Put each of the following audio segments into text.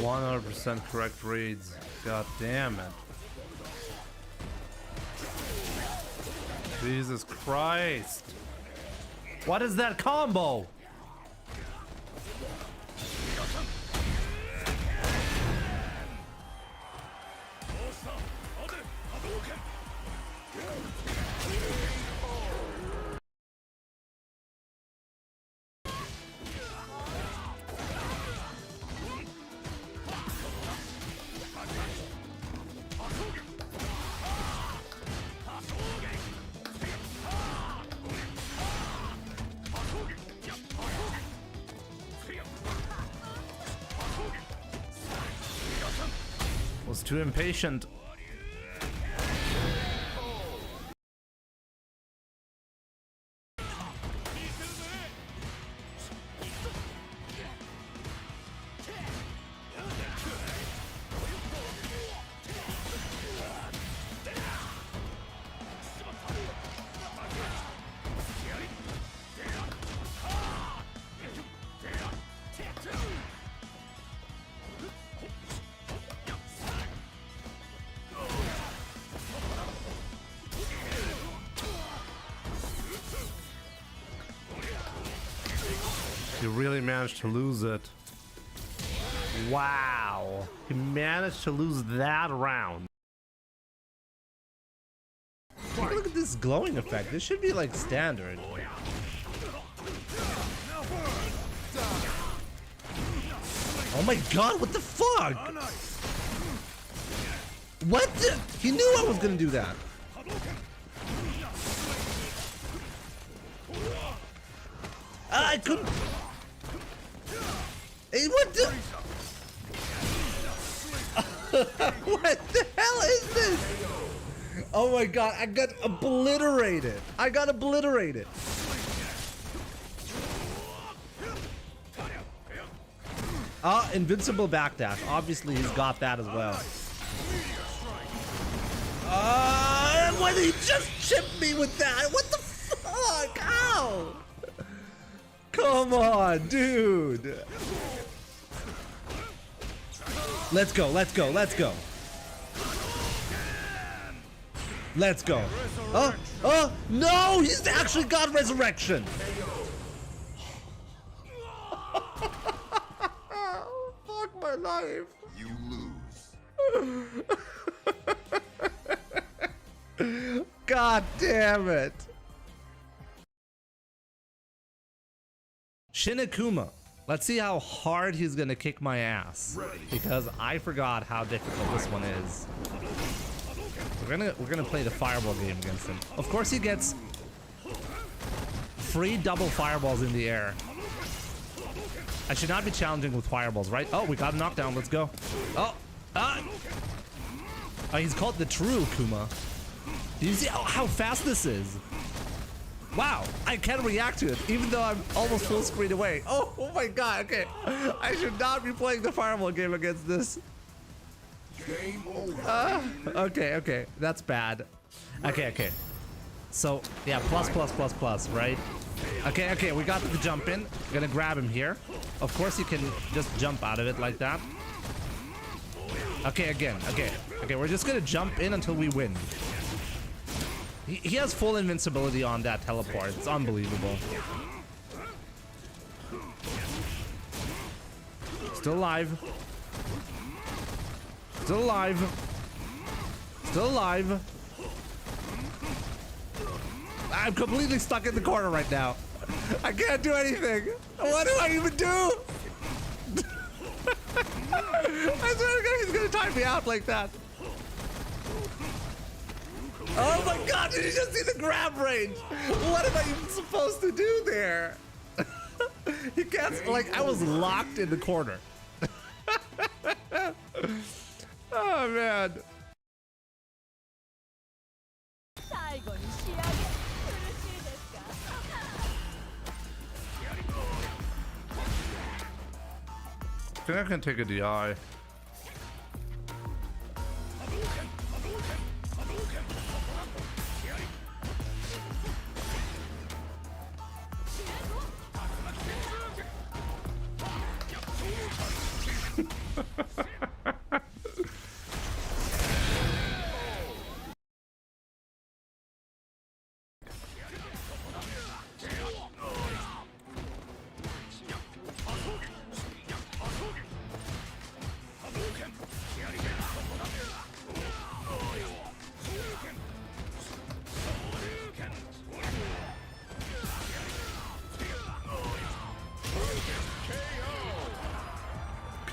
100% correct reads. God damn it. Jesus Christ. What is that combo? Was too impatient. He really managed to lose it. Wow. He managed to lose that round. Look at this glowing effect. This should be like standard. Oh my god, what the fuck? What the? He knew I was gonna do that. I couldn't. Hey, what the? What the hell is this? Oh my god, I got obliterated. I got obliterated. Invincible backdash. Obviously, he's got that as well. What did he just chip me with that? What the fuck? Ow! Come on, dude. Let's go, let's go, let's go. Let's go. Oh, no, he's actually got resurrection. Fuck my life. You lose. God damn it. Shin Akuma. Let's see how hard he's gonna kick my ass. Because I forgot how difficult this one is. We're gonna play the fireball game against him. Of course he gets free double fireballs in the air. I should not be challenging with fireballs, right? Oh, we got a knockdown. Let's go. Oh, he's called the true Akuma. Do you see how fast this is? Wow, I can react to it, even though I'm almost full screen away. Oh my god, okay. I should not be playing the fireball game against this. Game over. Okay, that's bad. Okay. So, yeah, plus, right? Okay, we got the jump in. Gonna grab him here. Of course you can just jump out of it like that. Okay, again, okay, we're just gonna jump in until we win. He has full invincibility on that teleport. It's unbelievable. Still alive. Still alive. Still alive. I'm completely stuck in the corner right now. I can't do anything. What do I even do? I swear to God, he's gonna time me out like that. Oh my god, did you just see the grab range? What am I even supposed to do there? He can't, like, I was locked in the corner. Oh man. I think I can take a DI.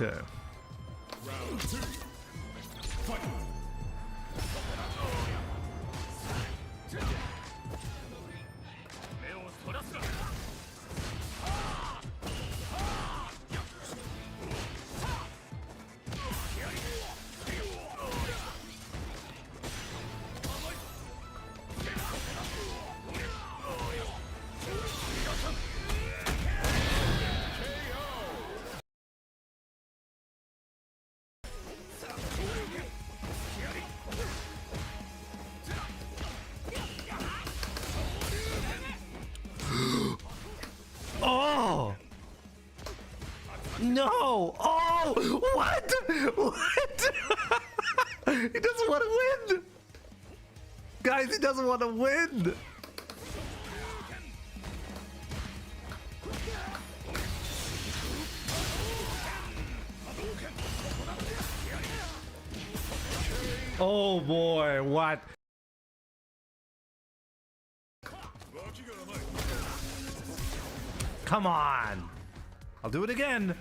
Okay. Round 2. Fight. Oh! No! Oh! What? What? He doesn't want to win! Guys, he doesn't want to win! Oh boy, what? Come on! I'll do it again!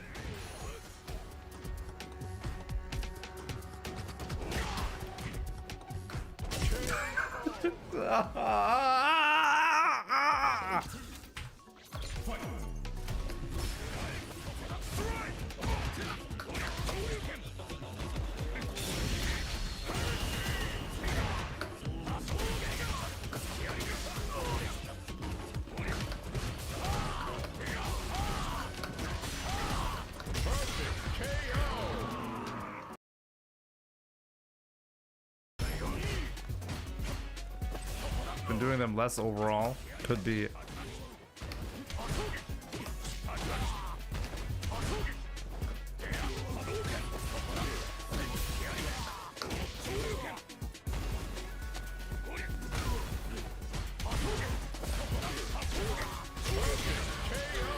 Been doing them less overall. Could be.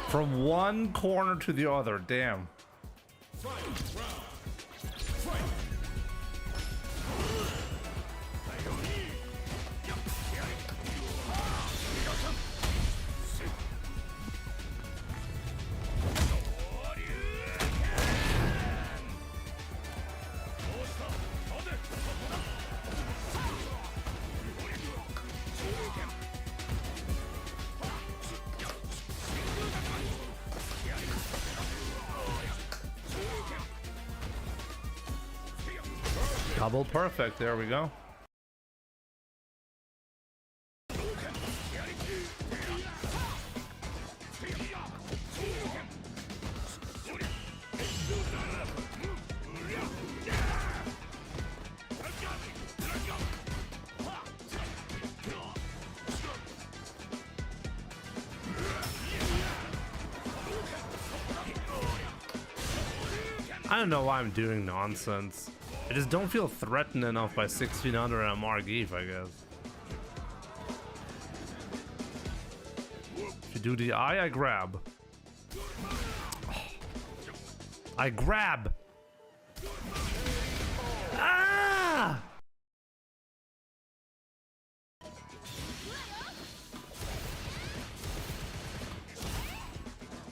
From one corner to the other, damn. Double perfect, there we go. I don't know why I'm doing nonsense. I just don't feel threatened enough by 6 feet under and a Margif, I guess. If you do the eye, I grab. Oh. I grab! Ah!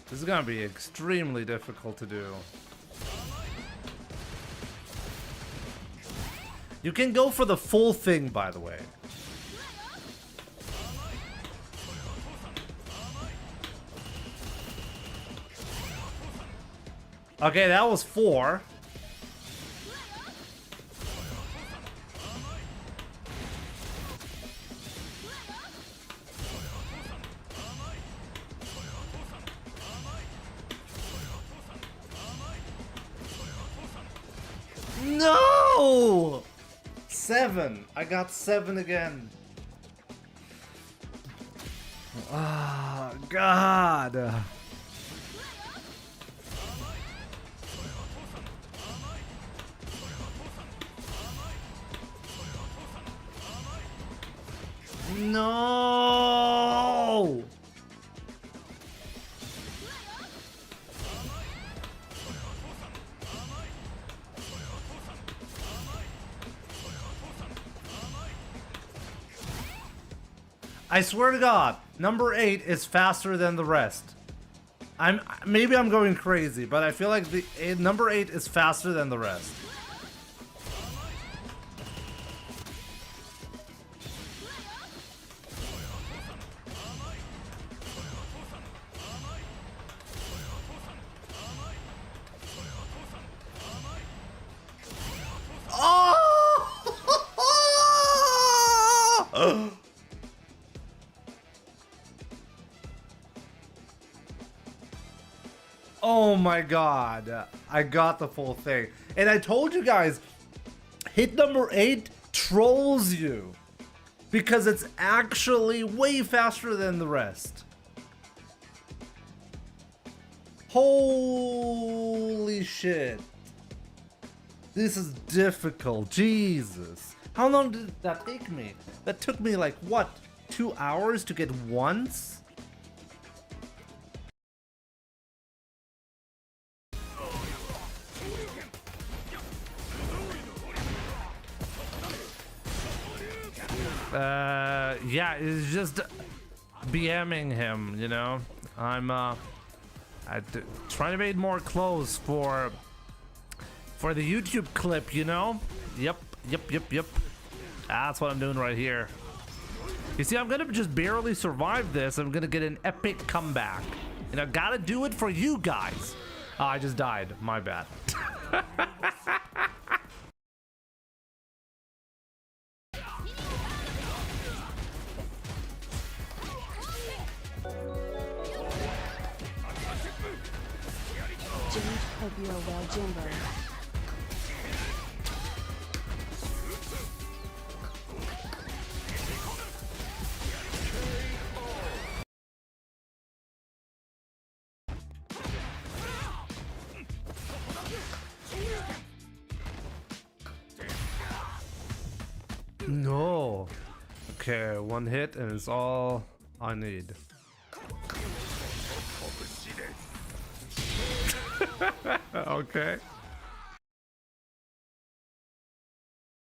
This is gonna be extremely difficult to do. You can go for the full thing, by the way. Okay, that was 4. No! 7. I got 7 again. Ah, oh, God. No! I swear to God, number 8 is faster than the rest. Maybe I'm going crazy, but I feel like the number 8 is faster than the rest. Oh! Oh my god, I got the full thing. And I told you guys, hit number 8 trolls you. Because it's actually way faster than the rest. Holy shit. This is difficult, Jesus. How long did that take me? That took me like, what, 2 hours to get once? Yeah, it's just BMing him, you know. I'm trying to make more clothes for the YouTube clip, you know. Yep. That's what I'm doing right here. You see, I'm gonna just barely survive this. I'm gonna get an epic comeback, and I gotta do it for you guys. Oh, I just died. My bad. Hope you are well, Jimbo. No. Okay, one hit and it's all I need. Okay.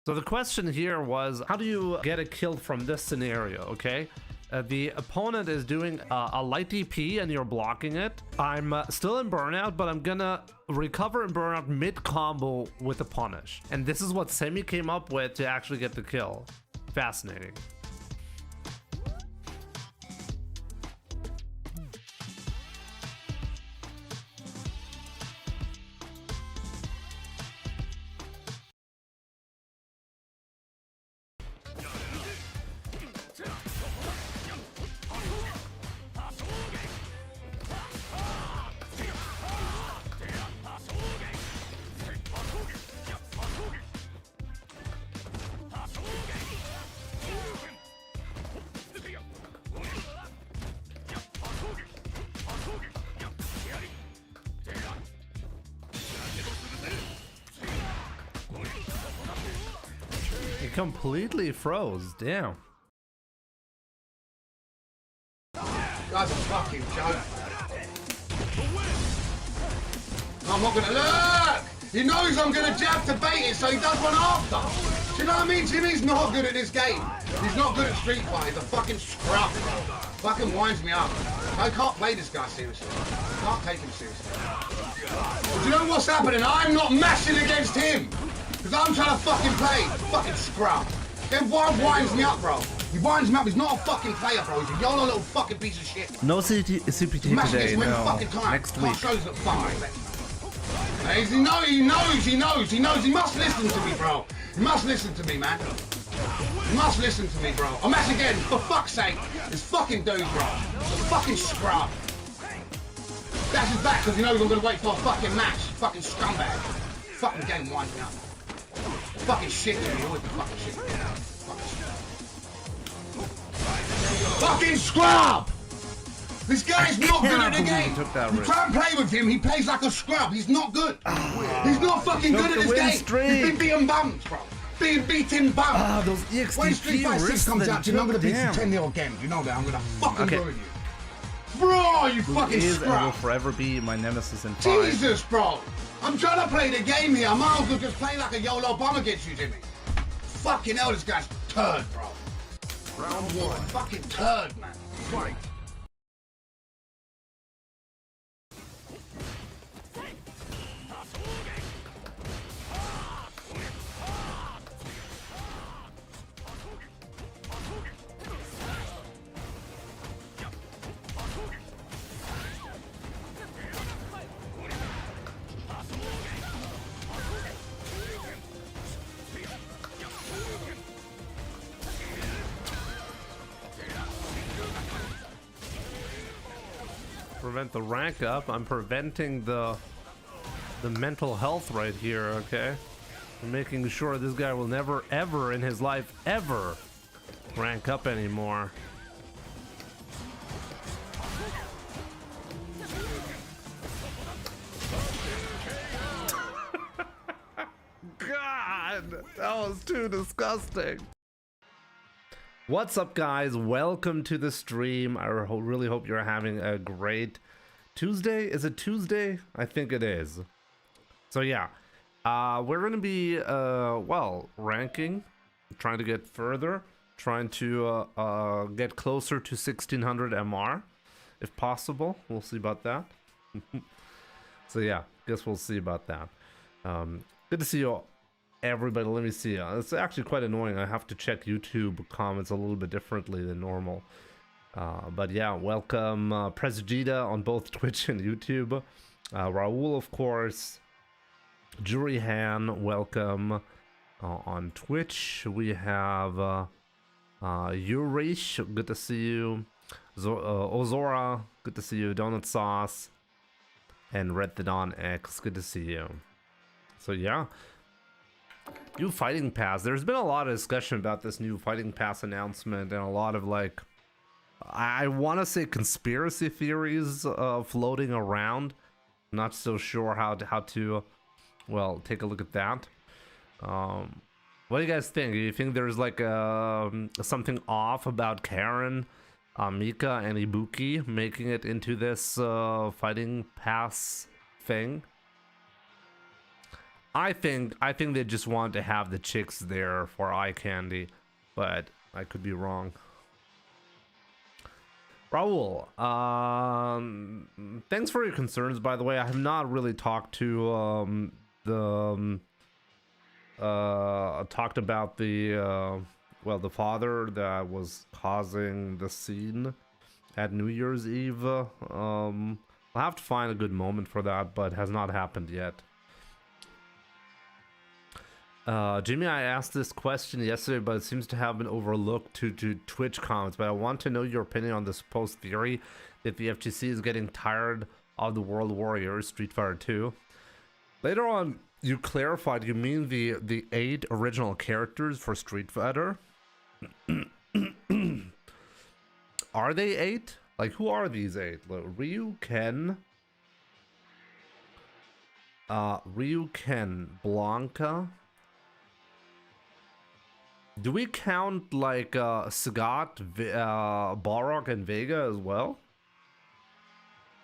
So the question here was, how do you get a kill from this scenario, okay? The opponent is doing a light DP and you're blocking it. I'm still in burnout, but I'm gonna recover in burnout mid-combo with a punish. And this is what Semi came up with to actually get the kill. Fascinating. It completely froze. Damn. That's a fucking joke. I'm not gonna look! He knows I'm gonna jab to bait it, so he does one after. Do you know what I mean? Jimmy's not good at this game. He's not good at Street Fighter. He's a fucking scrub. Fucking winds me up. I can't play this guy seriously. I can't take him seriously. But you know what's happening? I'm not mashing against him. Because I'm trying to fucking play. Fucking scrub. Then winds me up, bro. He winds me up. He's not a fucking player, bro. He's a YOLO little fucking piece of shit. No CPT today, no. Next week. Shows that fine. He knows. He must listen to me, bro. He must listen to me, man. He must listen to me, bro. I'm match again, for fuck's sake. This fucking dude, bro. The fucking scrub. That's his back because he knows I'm gonna wait for a fucking match. Fucking scumbag. Fucking game winds me up. Fucking shit, dude. Always the fucking shit. Fucking scrub! This guy's not good at the game. You try and play with him, he plays like a scrub. He's not good. He's not fucking good at this game. He's been beating bums, bro. Being beaten bums. Those EXT when Street Fighter 6 comes out, I'm gonna beat you 10-0 again. You know that. I'm gonna fucking ruin you. Bro, you fucking scrub. And will forever be my nemesis in 5. Jesus, bro. I'm trying to play the game here. I might as well just play like a YOLO bomb against you, Jimmy. Fucking hell, this guy's turd, bro. Round 1. Fucking turd, man. Fight. prevent the rank up. I'm preventing the mental health right here, okay? I'm making sure this guy will never, ever in his life, ever rank up anymore. God, that was too disgusting. What's up, guys? Welcome to the stream. I really hope you're having a great Tuesday. Is it Tuesday? I think it is. So yeah, we're gonna be well, ranking, trying to get further, trying to get closer to 1600 MR if possible. We'll see about that. So yeah, guess we'll see about that. Good to see you all, everybody. Let me see. It's actually quite annoying. I have to check YouTube comments a little bit differently than normal. But yeah, welcome Presgita on both Twitch and YouTube. Raul, of course. Jury Han, welcome on Twitch. We have Urish, good to see you. Ozora, good to see you. Donut Sauce and Red the Dawn X, good to see you. So yeah, new fighting pass. There's been a lot of discussion about this new fighting pass announcement and a lot of, like, I want to say conspiracy theories floating around. I'm not so sure how to well, take a look at that. What do you guys think? Do you think there's like something off about Karen, Mika, and Ibuki making it into this fighting pass thing? I think they just want to have the chicks there for eye candy, but I could be wrong. Raul, thanks for your concerns, by the way. I have not really talked to talked about the well, the father that was causing the scene at New Year's Eve. I'll have to find a good moment for that, but has not happened yet. Jimmy, I asked this question yesterday, but it seems to have been overlooked to Twitch comments. But I want to know your opinion on the supposed theory that the FGC is getting tired of the World Warriors, Street Fighter 2. Later on, you clarified you mean the 8 original characters for Street Fighter. Are they 8? Like, who are these 8? Ryu, Ken, Blanca. Do we count like Sagat, Balrog, and Vega as well?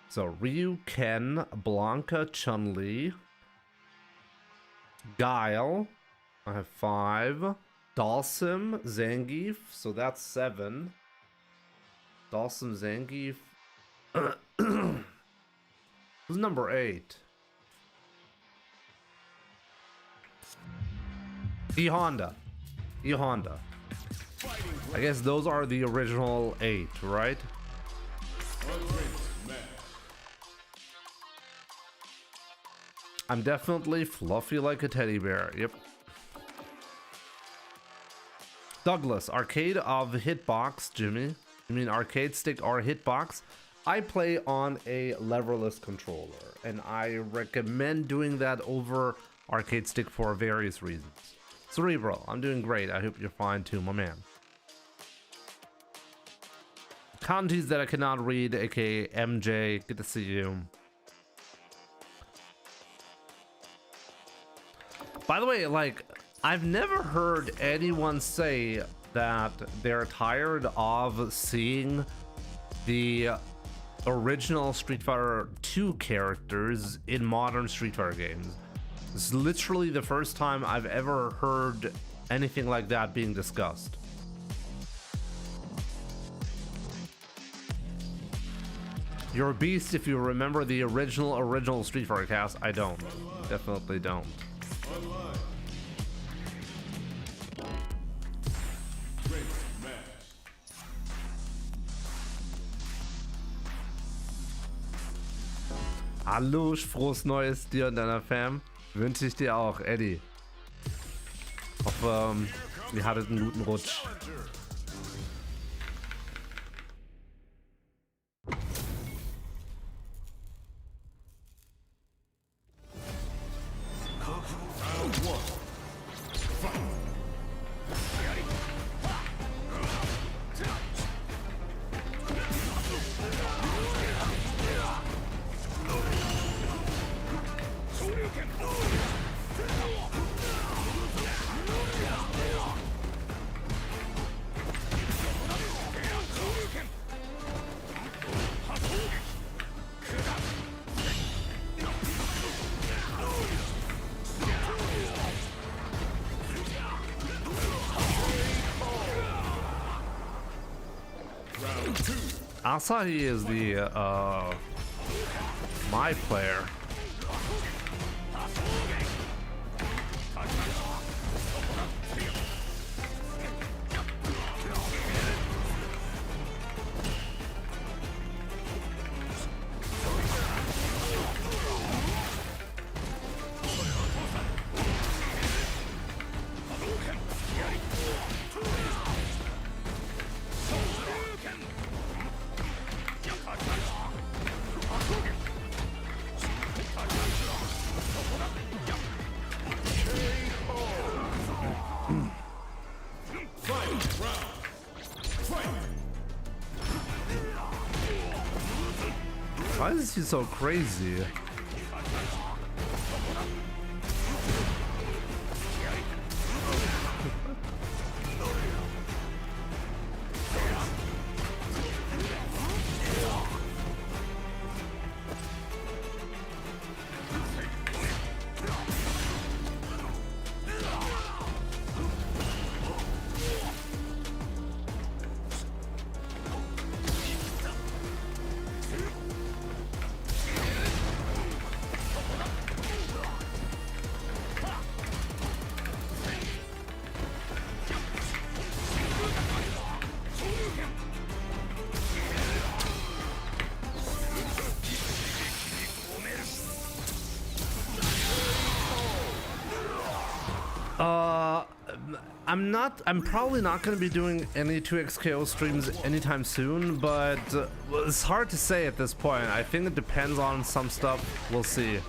So Ryu, Ken, Blanca, Chun-Li, Guile. I have 5. Dalsim, Zangief. So that's 7. Dalsim, Zangief. Who's number 8? E-Honda. E-Honda. I guess those are the original 8, right? I'm definitely fluffy like a teddy bear. Yep. Douglas, arcade of hitbox, Jimmy. You mean arcade stick or hitbox? I play on a leverless controller, and I recommend doing that over arcade stick for various reasons. Cerebral, I'm doing great. I hope you're fine too, my man. Kanjis that I cannot read, aka MJ, good to see you. By the way, like, I've never heard anyone say that they're tired of seeing the original Street Fighter 2 characters in modern Street Fighter games. This is literally the first time I've ever heard anything like that being discussed. You're a beast if you remember the original Street Fighter cast. I don't. Definitely don't. Hallo, frohes Neues dir und deiner Fam. Wünsche ich dir auch, Eddie. Hoffe, ihr hattet einen guten Rutsch. Asahi is the my player. Why is he so crazy? I'm probably not going to be doing any 2xKO streams anytime soon, but it's hard to say at this point. I think it depends on some stuff. We'll see.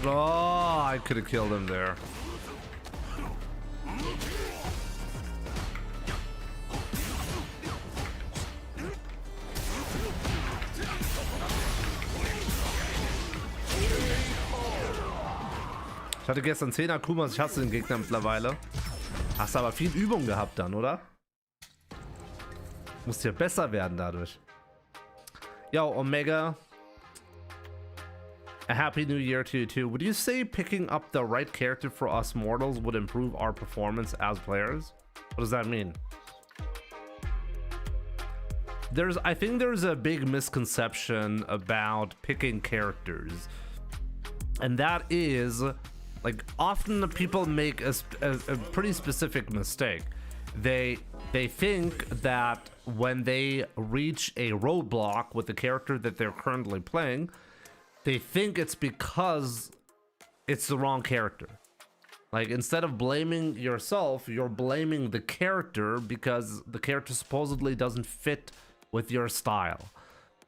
Oh, I could have killed him there. Ich hatte gestern 10 Akumas, ich hasse den Gegner mittlerweile. Hast aber viel Übung gehabt dann, oder? Musst ja besser werden dadurch. Yo, Omega. A happy new year to you too. Would you say picking up the right character for us mortals would improve our performance as players? What does that mean? I think there's a big misconception about picking characters, and that is, like, often the people make a pretty specific mistake. They think that when they reach a roadblock with the character that they're currently playing, they think it's because it's the wrong character. Like, instead of blaming yourself, you're blaming the character because the character supposedly doesn't fit with your style.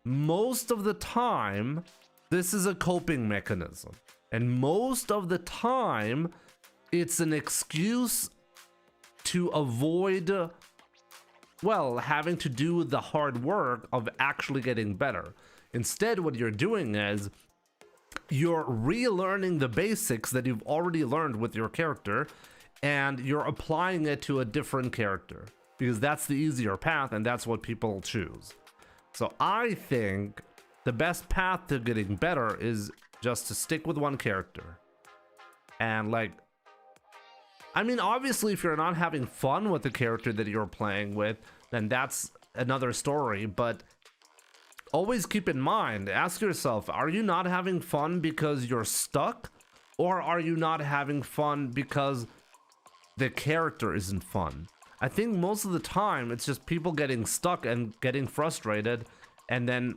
Most of the time, this is a coping mechanism. And most of the time, it's an excuse to avoid, well, having to do the hard work of actually getting better. Instead, what you're doing is you're relearning the basics that you've already learned with your character, and you're applying it to a different character because that's the easier path and that's what people choose. So I think the best path to getting better is just to stick with one character. And, like, I mean, obviously, if you're not having fun with the character that you're playing with, then that's another story, but always keep in mind, ask yourself, are you not having fun because you're stuck? Or are you not having fun because the character isn't fun? I think most of the time it's just people getting stuck and getting frustrated and then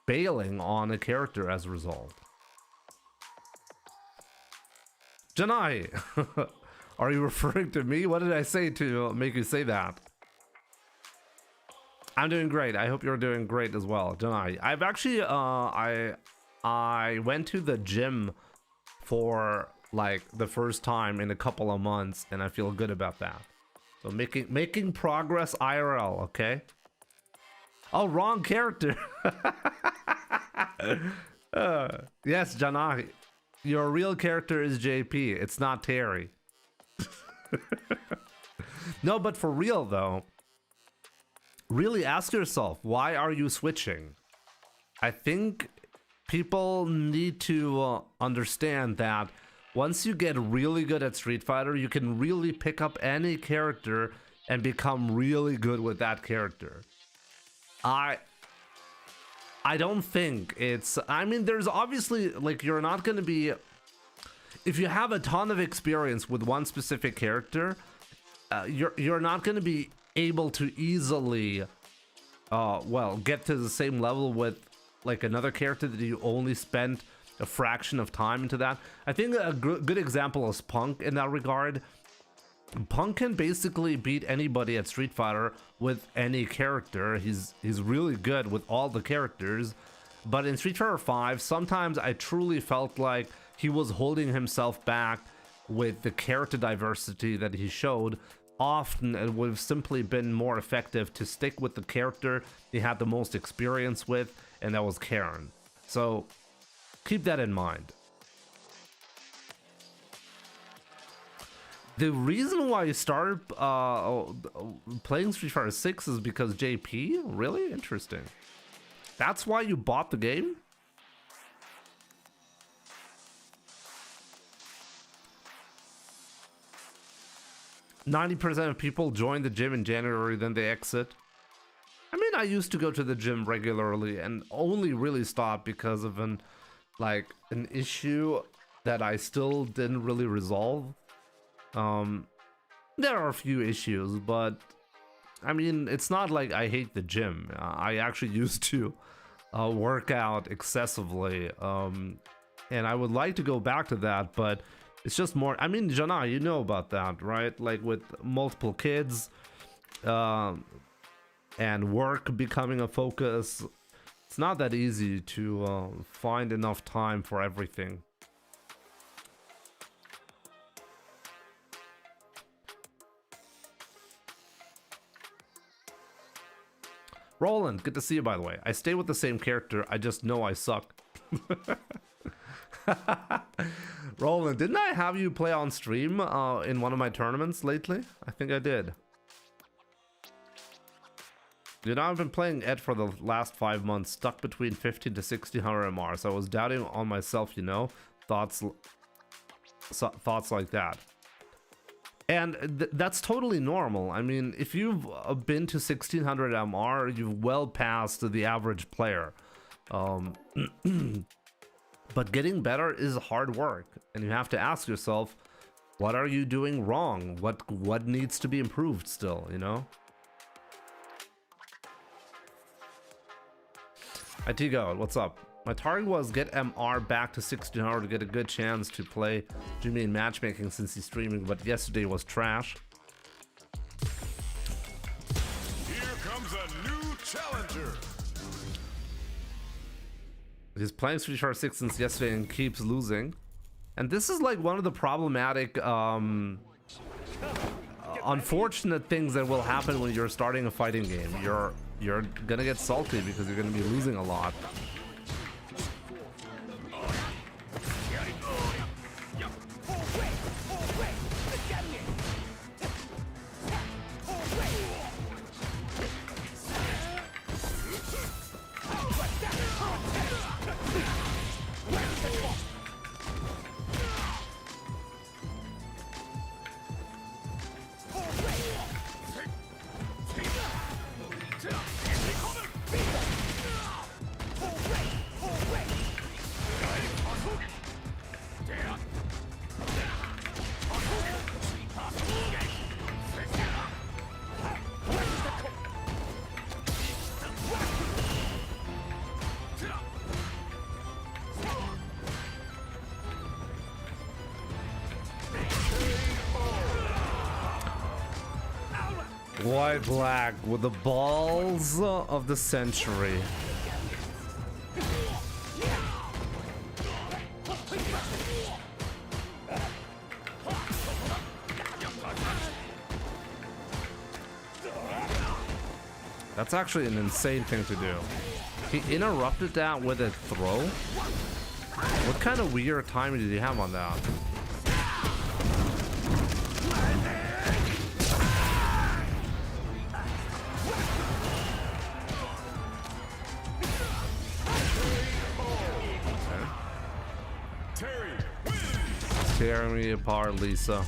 bailing on a character as a result. Janai, are you referring to me? What did I say to make you say that? I'm doing great. I hope you're doing great as well, Janai. I've actually I went to the gym for like the first time in a couple of months, and I feel good about that. So making progress IRL, okay? Oh, wrong character. Yes, Janai, your real character is JP. It's not Terry. No, but for real though, really ask yourself, why are you switching? I think people need to understand that once you get really good at Street Fighter, you can really pick up any character and become really good with that character. I don't think it's, I mean, there's obviously, like, you're not going to be, if you have a ton of experience with one specific character, you're not going to be able to easily, well, get to the same level with like another character that you only spent a fraction of time into that. I think a good example is Punk in that regard. Punk can basically beat anybody at Street Fighter with any character. He's really good with all the characters. But in Street Fighter 5, sometimes I truly felt like he was holding himself back with the character diversity that he showed. Often it would have simply been more effective to stick with the character he had the most experience with, and that was Karen. So keep that in mind. The reason why you started playing Street Fighter 6 is because JP? Really? Interesting. That's why you bought the game? "90% of people join the gym in January, then they exit." I mean, I used to go to the gym regularly and only really stopped because of an issue that I still didn't really resolve. There are a few issues, but I mean, it's not like I hate the gym. I actually used to work out excessively, and I would like to go back to that, but it's just more, I mean, Jana, you know about that, right? Like with multiple kids and work becoming a focus, it's not that easy to find enough time for everything. Roland, good to see you, by the way. I stay with the same character, I just know I suck. Roland, didn't I have you play on stream in one of my tournaments lately? I think I did. You know, I've been playing Ed for the last 5 months, stuck between 15 to 1600 MR, so I was doubting on myself, you know, thoughts like that. And that's totally normal. I mean, if you've been to 1600 MR, you've well passed the average player. But getting better is hard work, and you have to ask yourself, what are you doing wrong? What needs to be improved still, you know? Itigo, what's up? My target was get MR back to 1600 to get a good chance to play Jimmy in matchmaking since he's streaming, but yesterday was trash. Here comes a new challenger. He's playing Street Fighter 6 since yesterday and keeps losing. And this is like one of the problematic, unfortunate things that will happen when you're starting a fighting game. You're gonna get salty because you're gonna be losing a lot. White black with the balls of the century. That's actually an insane thing to do. He interrupted that with a throw? What kind of weird timing did he have on that? Tearing me apart, Lisa.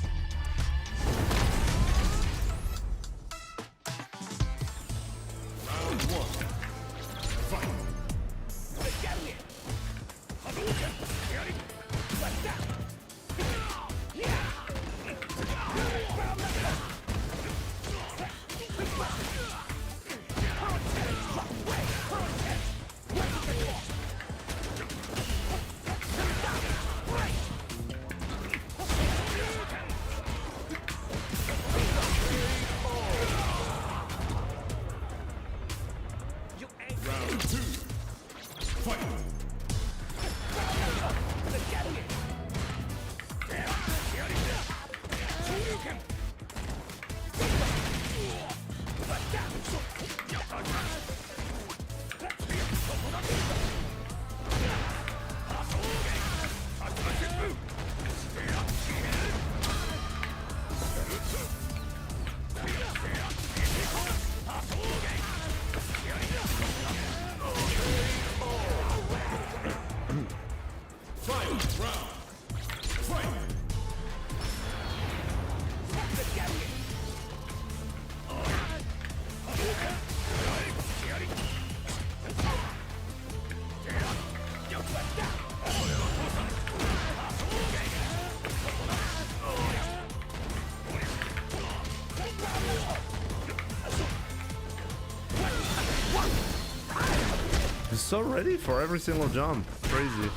He's so ready for every single jump. Crazy.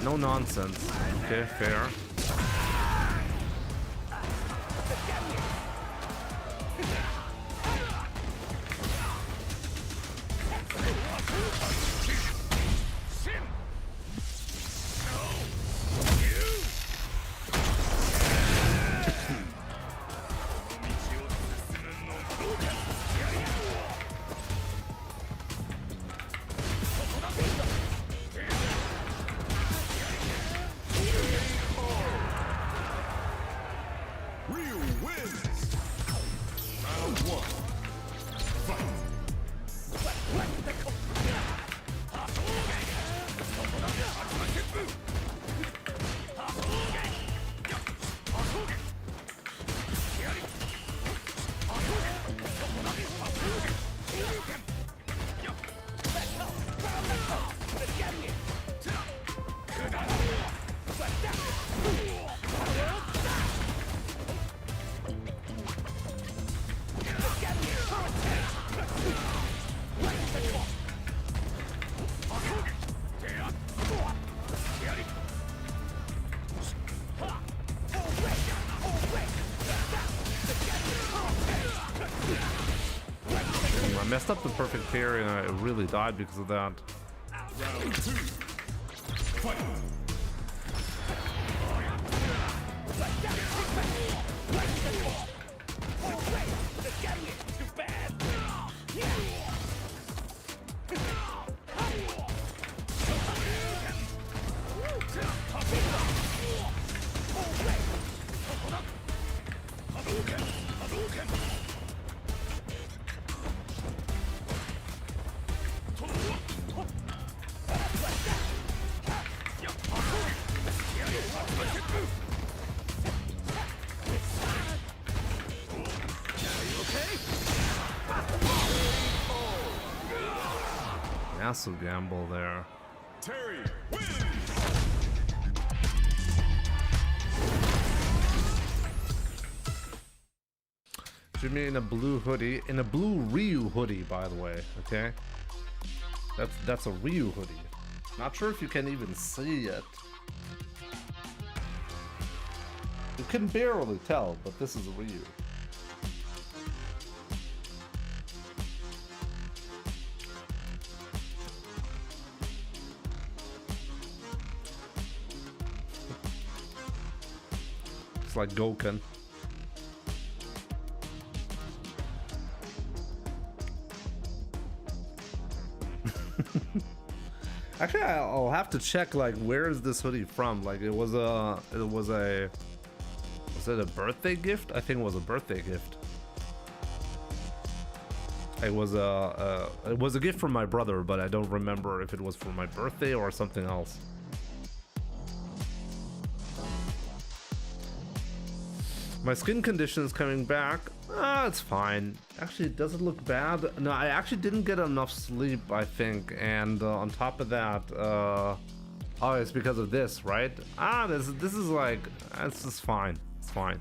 No nonsense. Okay, fair. I messed up the perfect parry and I really died because of that. Round 2. Fight. Massive gamble there. Terry wins. Jimmy in a blue hoodie, in a blue Ryu hoodie, by the way. Okay, that's a Ryu hoodie. Not sure if you can even see it. You can barely tell, but this is a Ryu. looks like Goken. Actually, I'll have to check, like, where is this hoodie from? Like, was it a birthday gift? I think it was a birthday gift. It was a gift from my brother, but I don't remember if it was for my birthday or something else. My skin condition is coming back. Ah, it's fine. Actually, does it look bad? No, I actually didn't get enough sleep, I think. And on top of that, oh, it's because of this, right? Ah, this is like, this is fine. It's fine.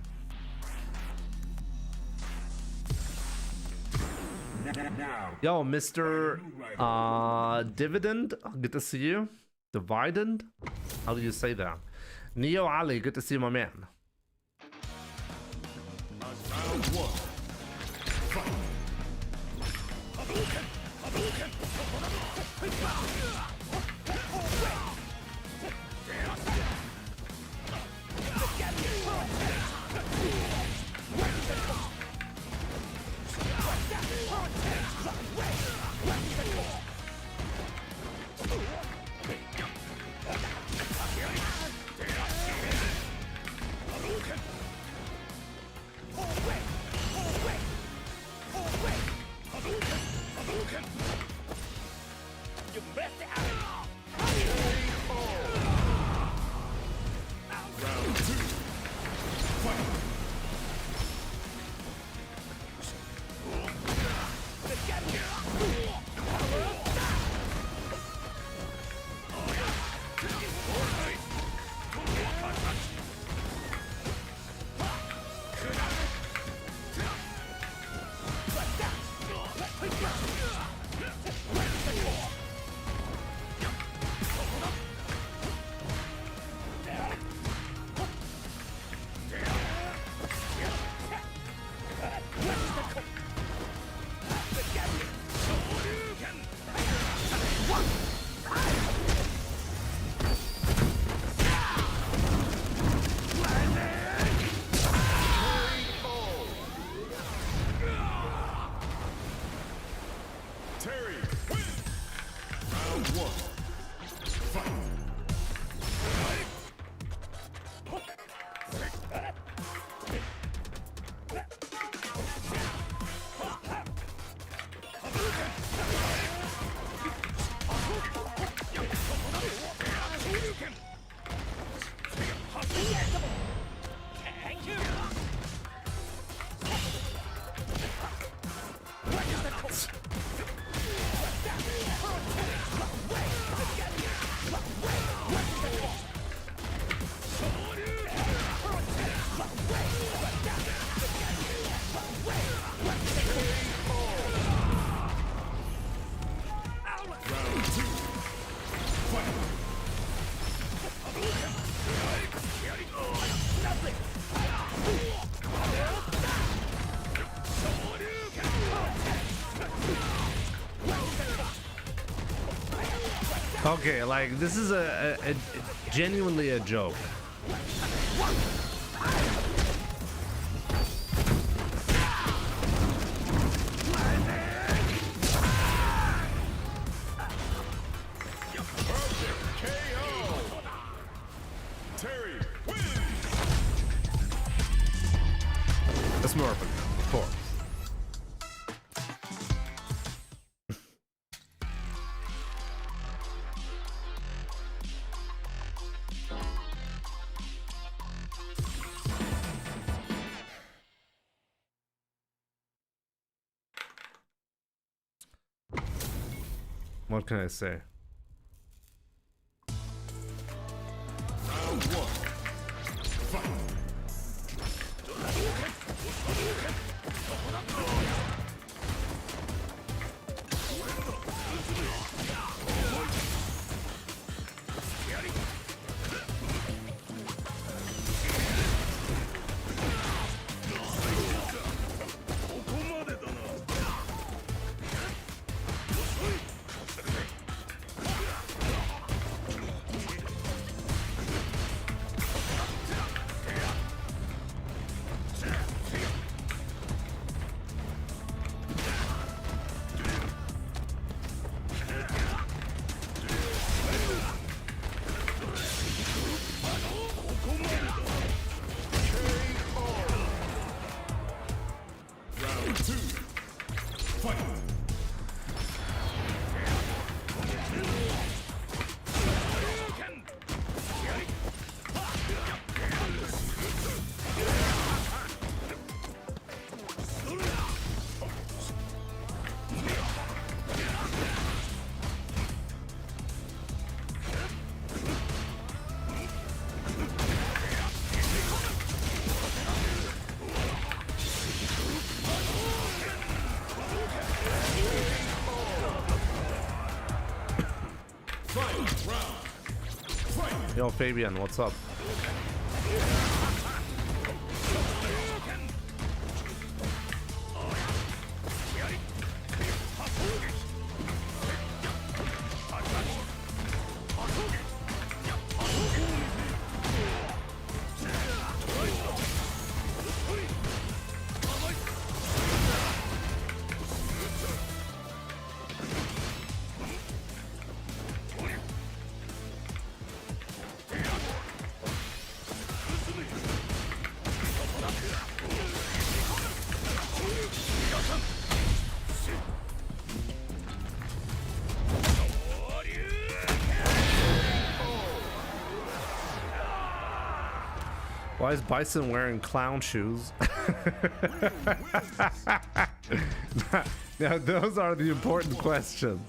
Yo, Mr. Dividend, good to see you. Dividend? How do you say that? Neo Ali, good to see you, my man. Round one. Fight. Okay, like, this is a genuinely a joke. A smurf, of course. What can I say? Round one. Fight. Yo, Fabian, what's up? Why is Bison wearing clown shoes? Now, those are the important questions.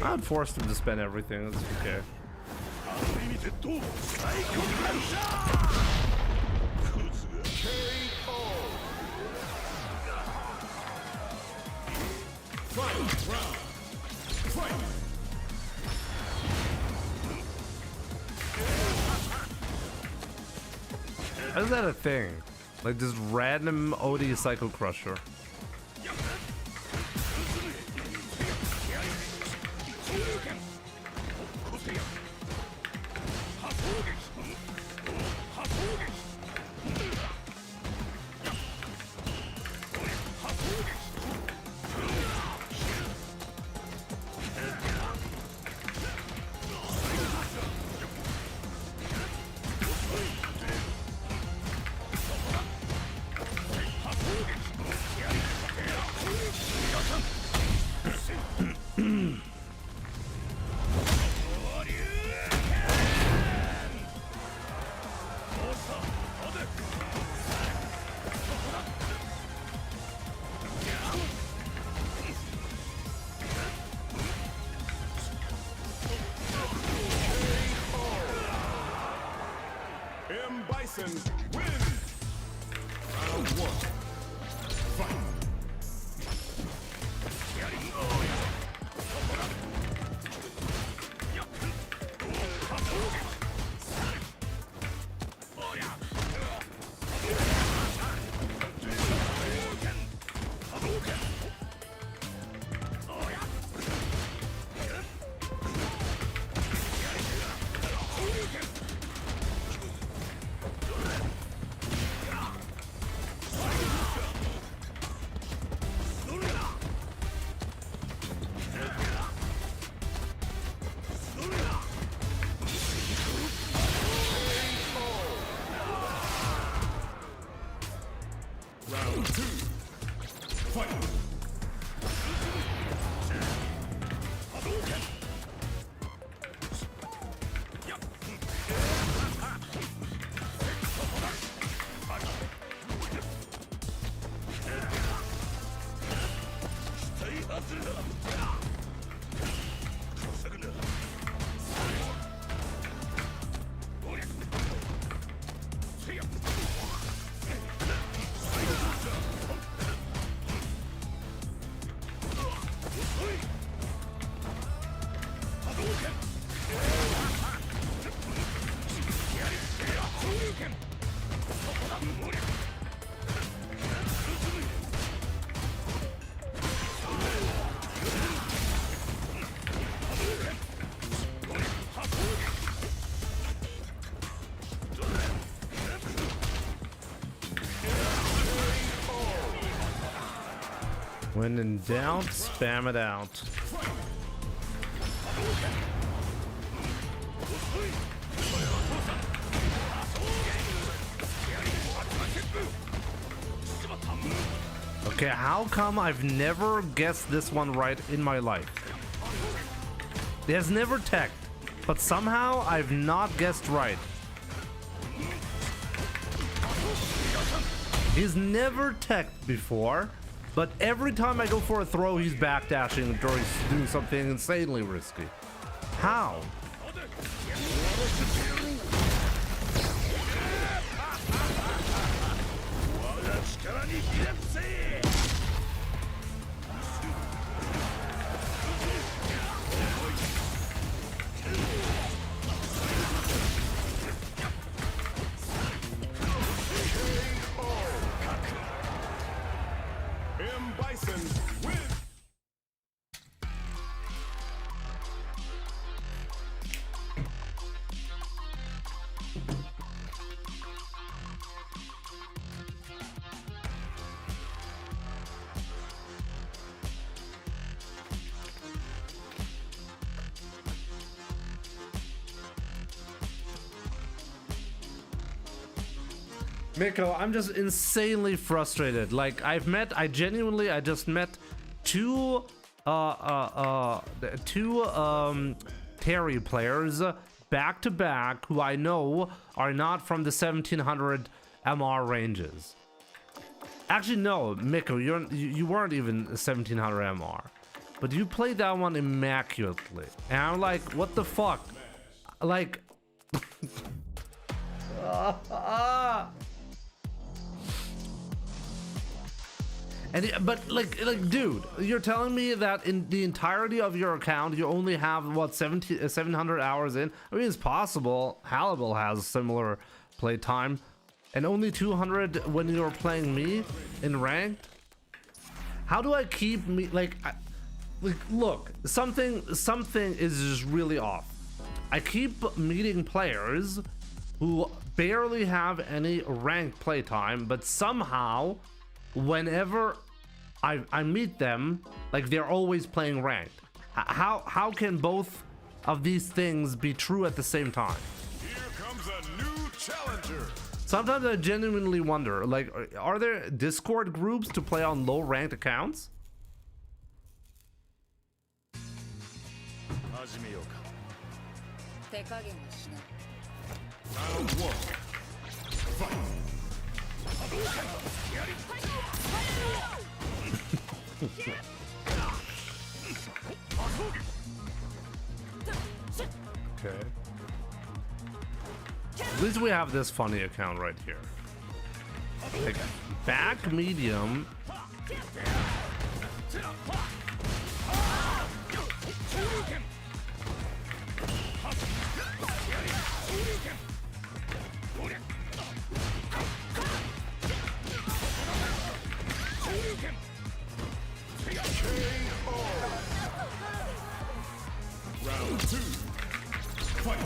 I'd force him to spend everything. That's okay. How is that a thing? Like just random OD Psycho Crusher. Bison wins. Round one. Fight. When in doubt, spam it out. Okay, how come I've never guessed this one right in my life? He has never teched, but somehow I've not guessed right. He's never teched before, but every time I go for a throw, he's backdashing or he's doing something insanely risky. How? Miko, I'm just insanely frustrated. Like I just met two Terry players back to back who I know are not from the 1700 MR ranges. Actually, no, Miko, you weren't even 1700 MR, but you played that one immaculately, and I'm like, what the fuck, like. But like dude, you're telling me that in the entirety of your account you only have what 700 hours in? I mean, it's possible Hannibal has similar play time, and only 200 when you're playing me in ranked. How do I keep me like look, something is just really off. I keep meeting players who barely have any ranked playtime, but somehow whenever I meet them, like they're always playing ranked. How can both of these things be true at the same time? Here comes a new challenger. Sometimes I genuinely wonder, like, are there Discord groups to play on low ranked accounts? Round one. Fight. Okay. At least we have this funny account right here. Like, back medium. Round two. Fight.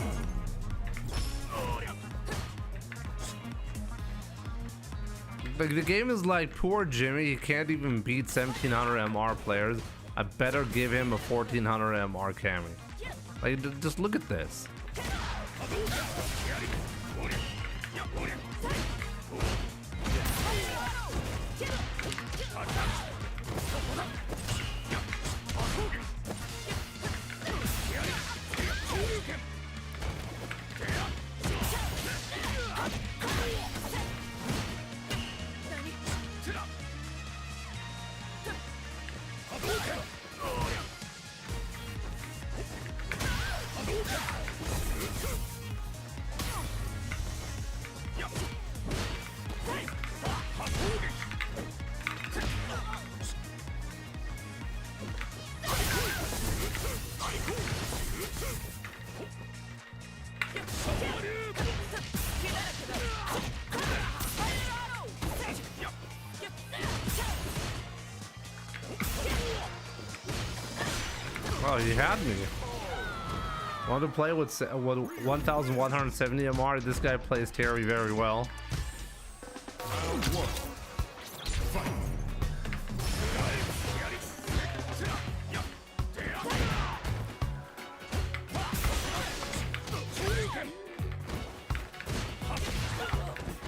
Like, the game is like, poor Jimmy, he can't even beat 1700 MR players. I better give him a 1400 MR Cammy. Like, just look at this. Oh, he had me. Want to play with 1,170 MR? This guy plays Terry very well.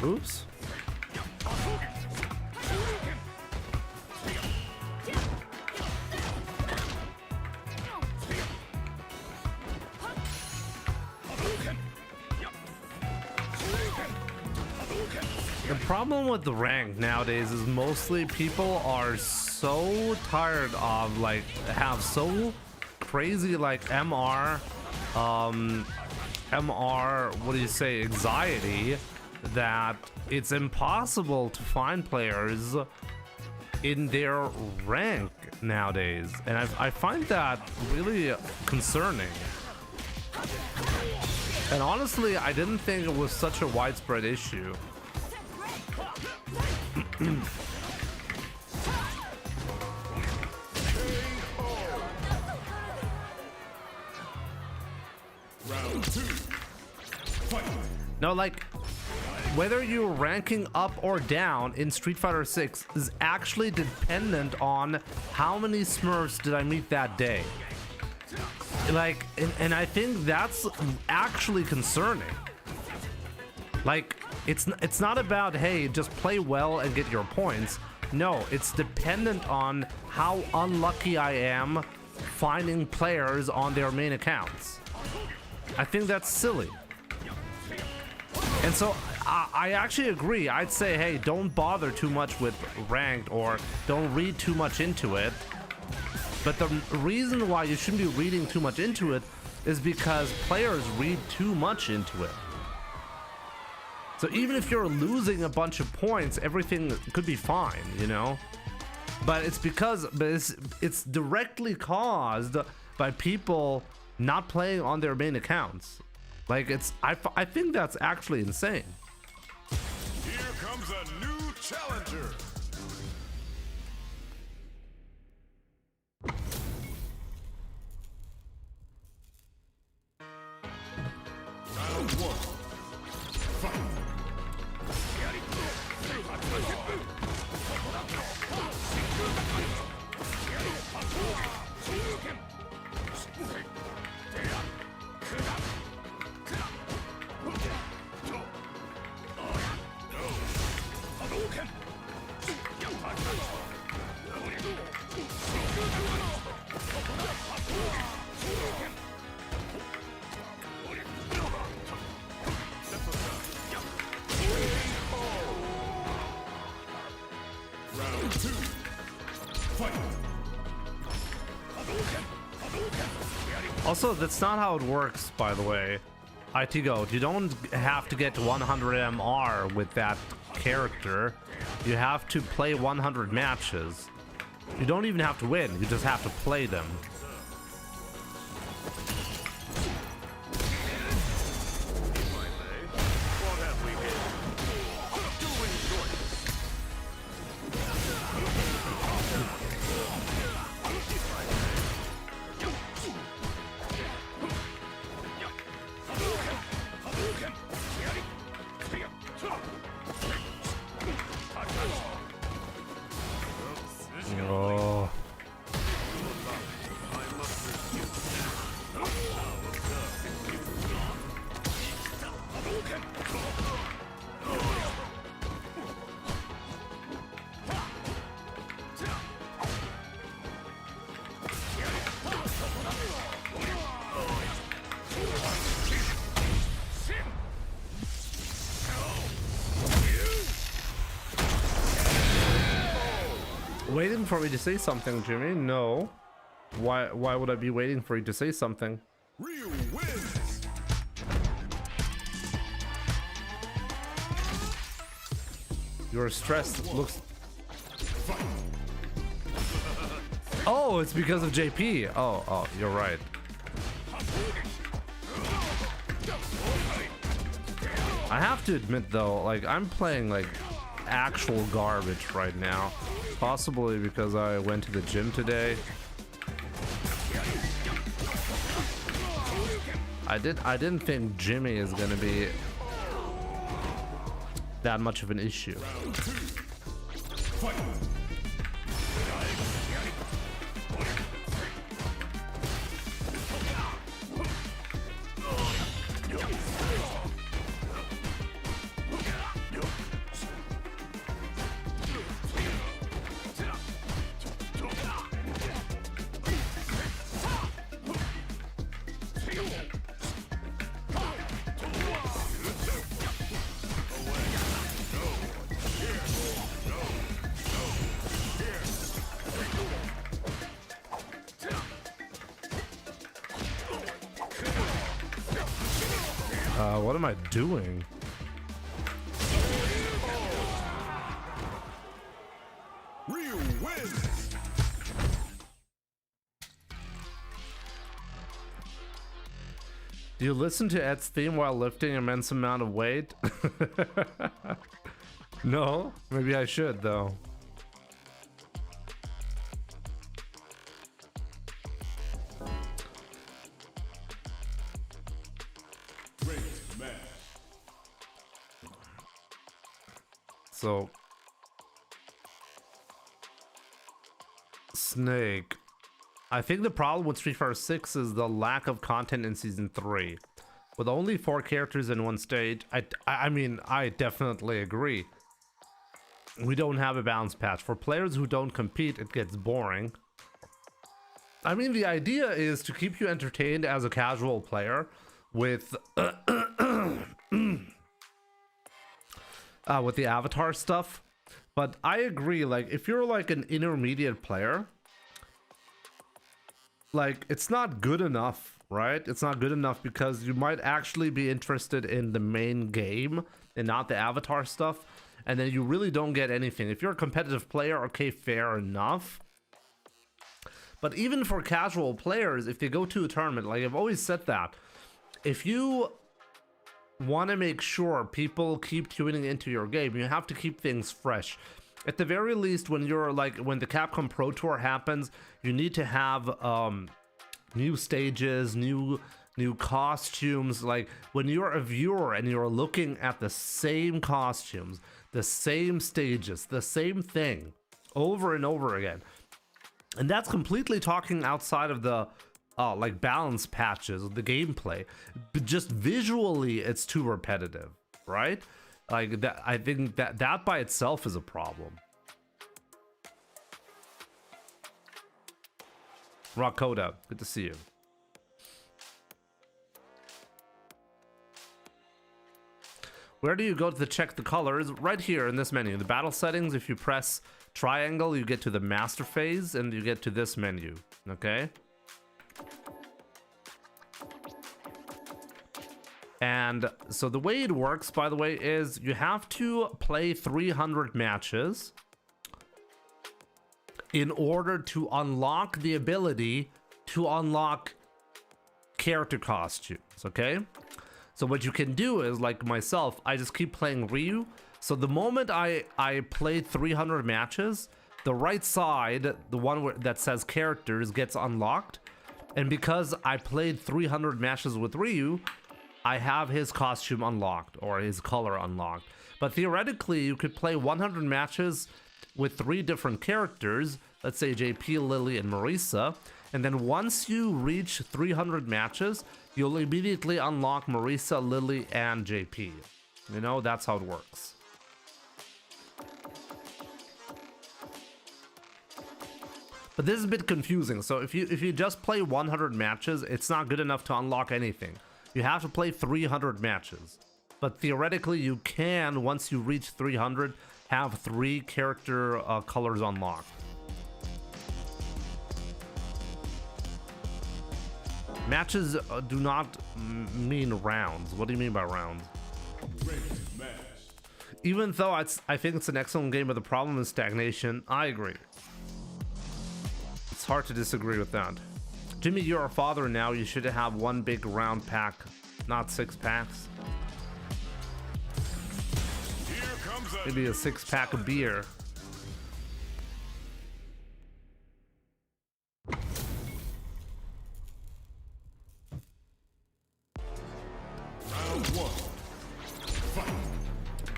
Oops. The problem with the rank nowadays is mostly people are so tired of like have so crazy like MR what do you say, anxiety, that it's impossible to find players in their rank nowadays, and I find that really concerning. And honestly, I didn't think it was such a widespread issue. Round 2. Fight. No, like, whether you're ranking up or down in Street Fighter 6 is actually dependent on how many Smurfs did I meet that day. Like, and I think that's actually concerning. Like, it's not about, hey, just play well and get your points. No, it's dependent on how unlucky I am finding players on their main accounts. I think that's silly. And so I actually agree. I'd say, hey, don't bother too much with ranked, or don't read too much into it. But the reason why you shouldn't be reading too much into it is because players read too much into it. So even if you're losing a bunch of points, everything could be fine, you know? But it's because it's directly caused by people not playing on their main accounts. Like, I think that's actually insane. Here comes a new challenger. Round 1. Fight. Round 2. Fight. Also, that's not how it works, by the way. IT Goat, you don't have to get 100 MR with that character. You have to play 100 matches. You don't even have to win, you just have to play them. Oh. Waiting for me to say something, Jimmy? No. Why would I be waiting for you to say something? Ryu wins. Your stress looks... Oh, it's because of JP. Oh, you're right. I have to admit though, like, I'm playing like actual garbage right now. Possibly because I went to the gym today. I didn't think Jimmy is gonna be that much of an issue. What am I doing? Ryu wins. Do you listen to Ed's theme while lifting an immense amount of weight? No, maybe I should though. So, Snake. I think the problem with Street Fighter 6 is the lack of content in Season 3. With only 4 characters in one stage, I mean, I definitely agree. We don't have a balance patch. For players who don't compete, it gets boring. I mean, the idea is to keep you entertained as a casual player with... with the avatar stuff, but I agree, like if you're like an intermediate player, like it's not good enough, right? It's not good enough because you might actually be interested in the main game and not the avatar stuff, and then you really don't get anything. If you're a competitive player, okay, fair enough, but even for casual players, if they go to a tournament, like I've always said that if you want to make sure people keep tuning into your game, you have to keep things fresh. At the very least, when you're like, when the Capcom Pro Tour happens, you need to have new stages, new costumes. Like when you're a viewer and you're looking at the same costumes, the same stages, the same thing over and over again, and that's completely talking outside of the like balance patches of the gameplay, but just visually it's too repetitive, right? Like that, I think that by itself is a problem. Rockoda, good to see you. Where do you go to check the colors? Right here in this menu, the battle settings. If you press triangle, you get to the master phase and you get to this menu. Okay. And so the way it works, by the way, is you have to play 300 matches in order to unlock the ability to unlock character costumes, okay? So what you can do is, like myself, I just keep playing Ryu. So the moment I played 300 matches, the right side, the one that says characters, gets unlocked. And because I played 300 matches with Ryu, I have his costume unlocked, or his color unlocked. But theoretically, you could play 100 matches with 3 different characters, let's say JP, Lily, and Marisa, and then once you reach 300 matches, you'll immediately unlock Marisa, Lily, and JP. You know, that's how it works. But this is a bit confusing. So if you just play 100 matches, it's not good enough to unlock anything. You have to play 300 matches. But theoretically, you can, once you reach 300, have 3 character colors unlocked. Matches do not mean rounds. What do you mean by rounds? Even though I think it's an excellent game, but the problem is stagnation. I agree. It's hard to disagree with that. Jimmy, you're a father now. You should have 1 big round pack, not 6 packs. Maybe a 6-pack of beer.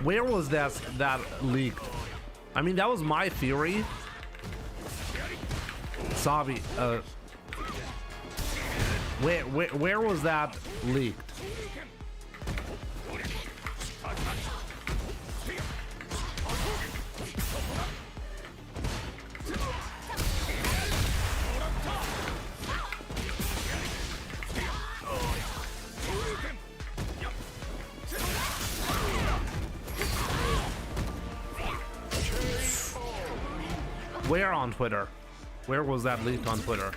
Where was that leaked? I mean, that was my theory. Sabi, where was that leaked? Where on Twitter? Where was that leaked on Twitter?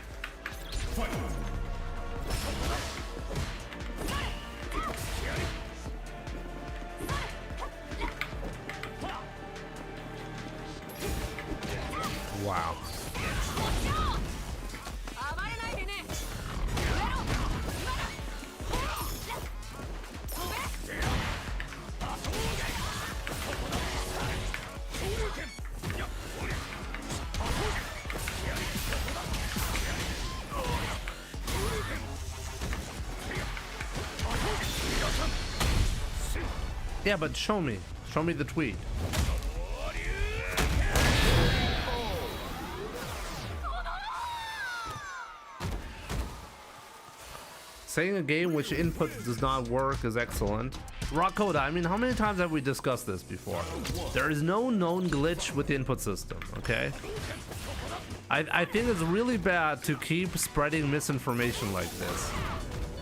Wow. Yeah, but show me the tweet. Saying a game which input does not work is excellent. Rakoda, I mean, how many times have we discussed this before? There is no known glitch with the input system, okay? I think it's really bad to keep spreading misinformation like this.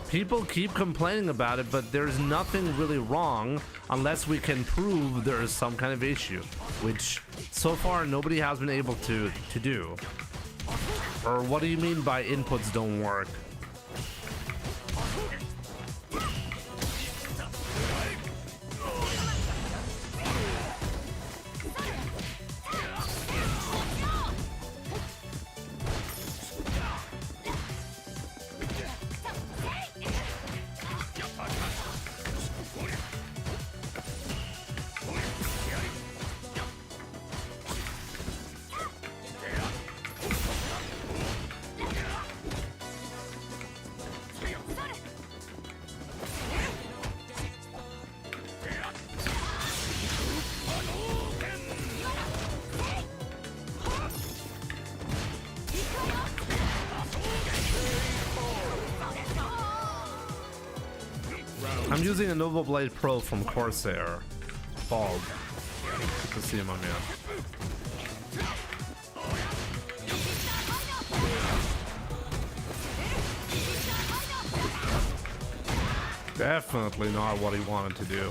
People keep complaining about it, but there's nothing really wrong unless we can prove there is some kind of issue, which so far nobody has been able to do. Or what do you mean by inputs don't work? I'm using a Nova Blade Pro from Corsair. Bald. Good to see him, my man. Definitely not what he wanted to do.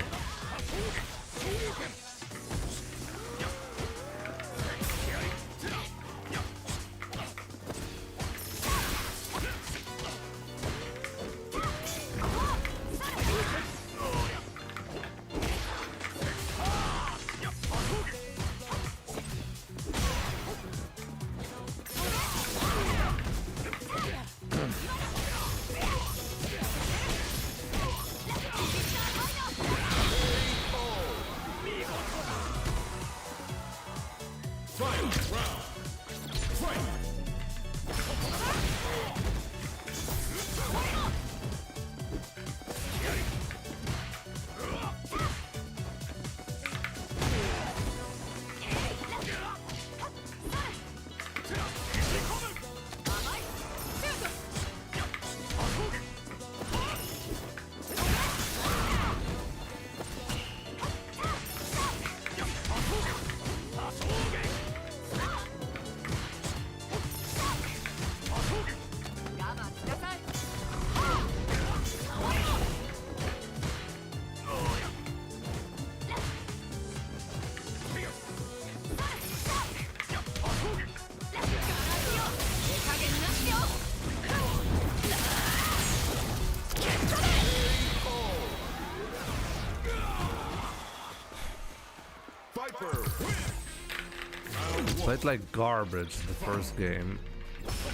Played like garbage the first game,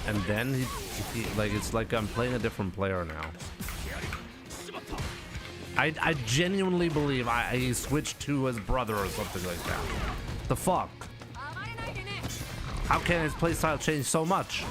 and then he like, it's like I'm playing a different player now. I genuinely believe he switched to his brother or something like that. The fuck? How can his playstyle change so much?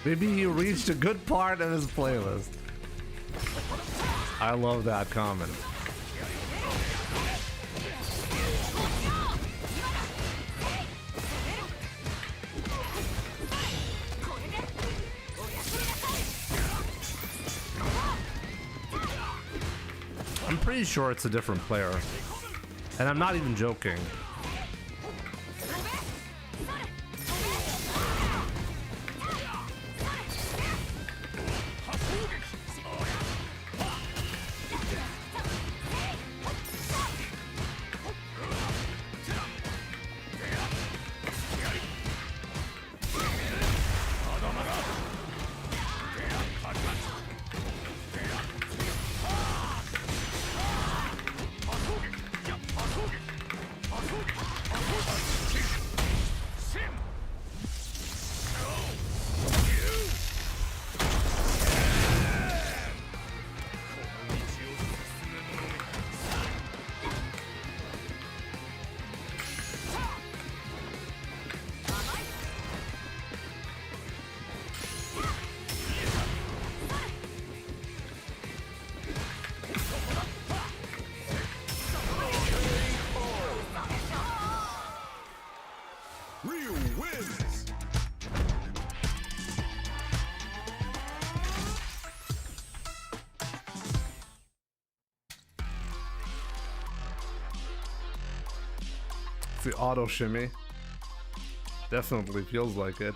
Maybe he reached a good part of his playlist. I love that comment. I'm pretty sure it's a different player. And I'm not even joking. Ryu wins. It's the auto shimmy. Definitely feels like it.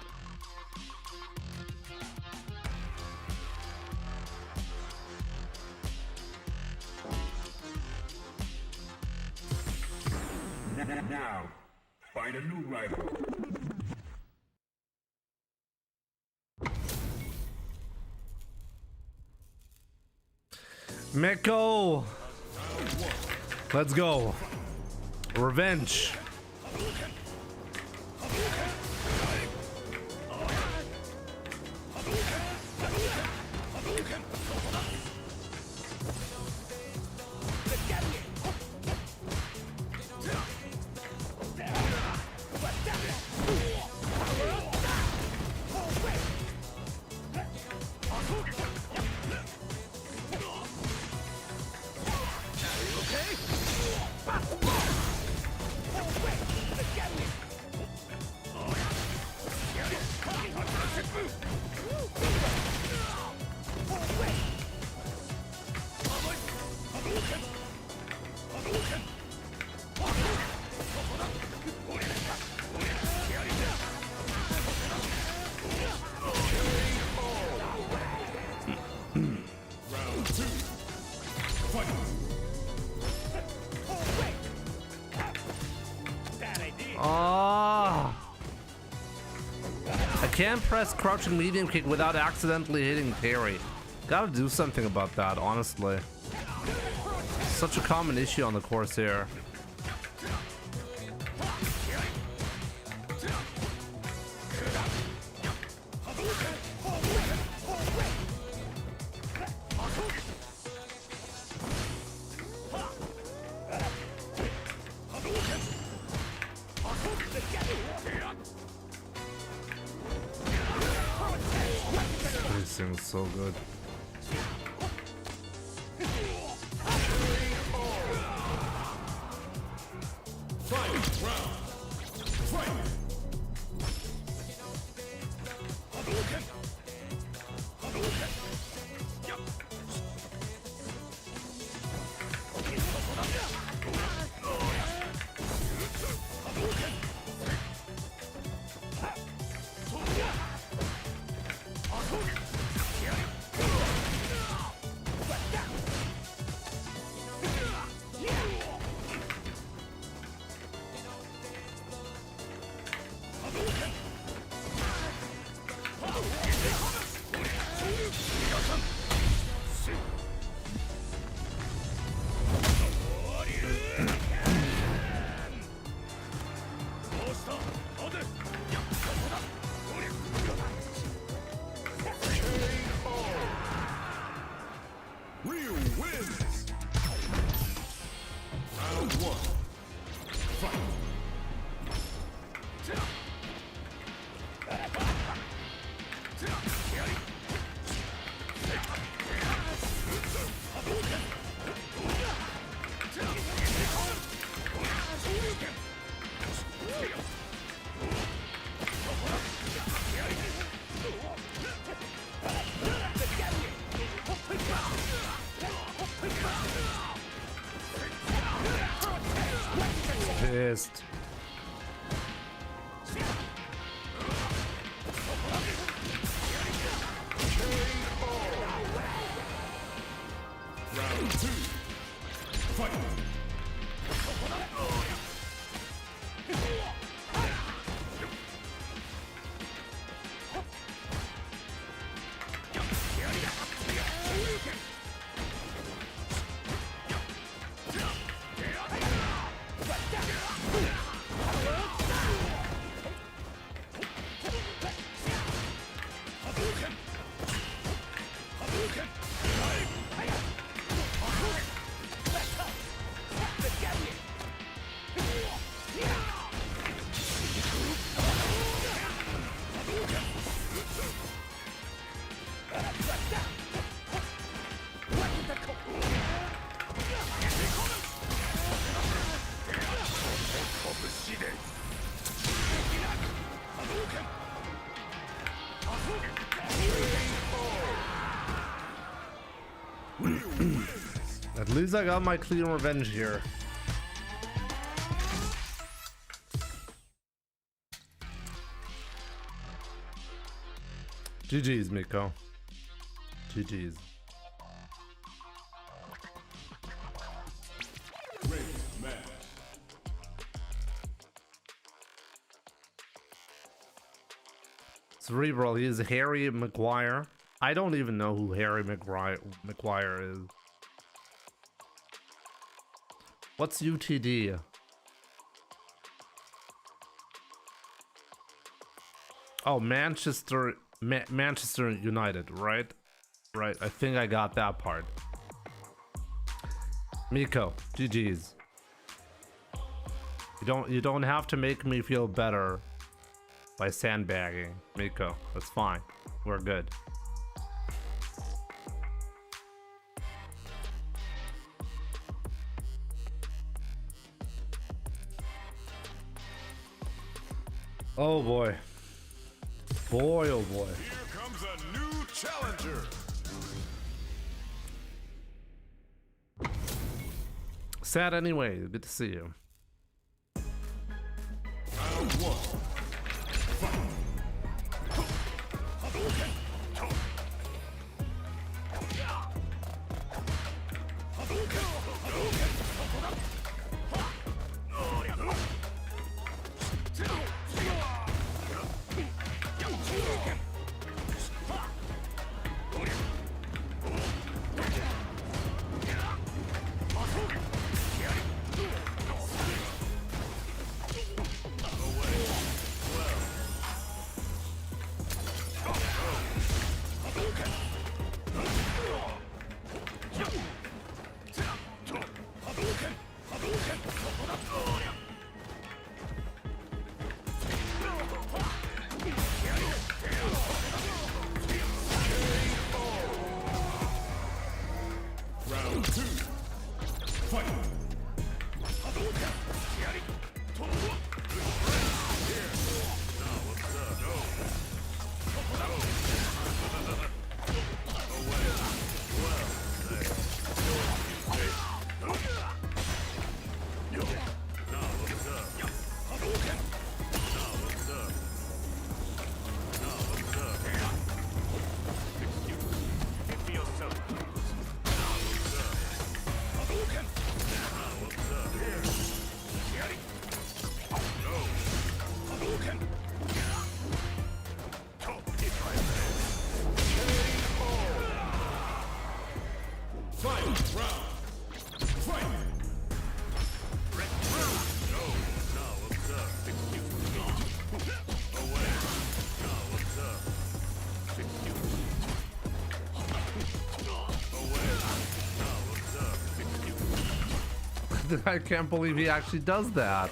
Now, find a new rival. Meko! Let's go. Revenge. I can't press crouching medium kick without accidentally hitting parry. Gotta do something about that, honestly. Such a common issue on the course here. This thing's so good. Ryu wins. Round one. Fight. pissed. Round 2. Fight. At least I got my clean revenge here. GG's, Miko. GG's. Great match. Cerebral, he is Harry Maguire. I don't even know who Harry Maguire is. What's UTD? Oh, Manchester United, right? Right, I think I got that part. Miko, GG's. You don't have to make me feel better by sandbagging, Miko. That's fine. We're good. Oh boy. Boy, oh boy. Here comes a new challenger. Sad anyway. Good to see you. Round 1. Fight. Round 2. Fight. I can't believe he actually does that.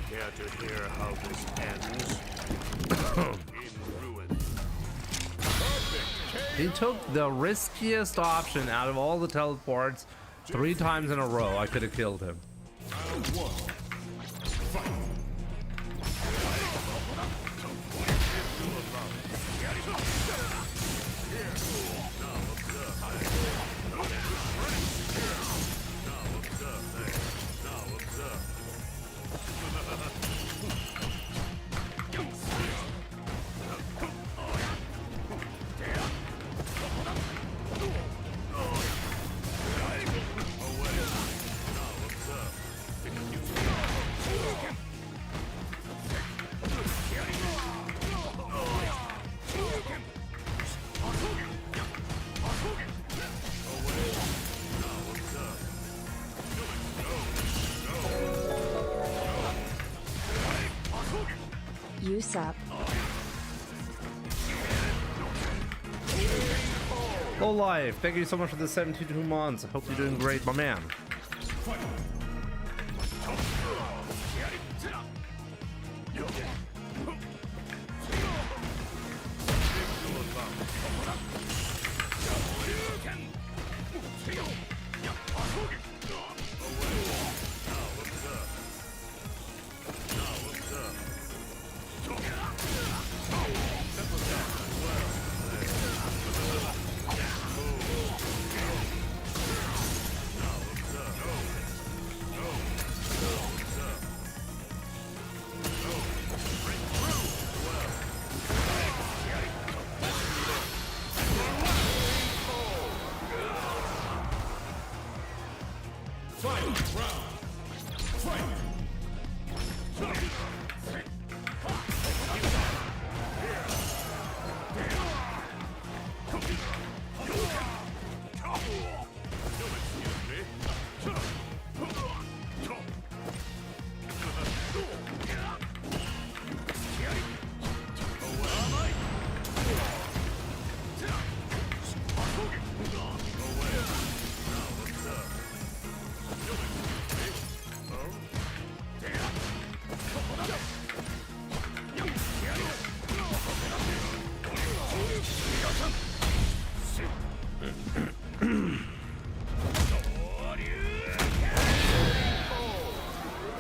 Care to hear how this ends? In ruin. He took the riskiest option out of all the teleports 3 times in a row. I could have killed him. Round 1. Fight. Here. You sup. Low life, thank you so much for the 72 months. I hope you're doing great, my man.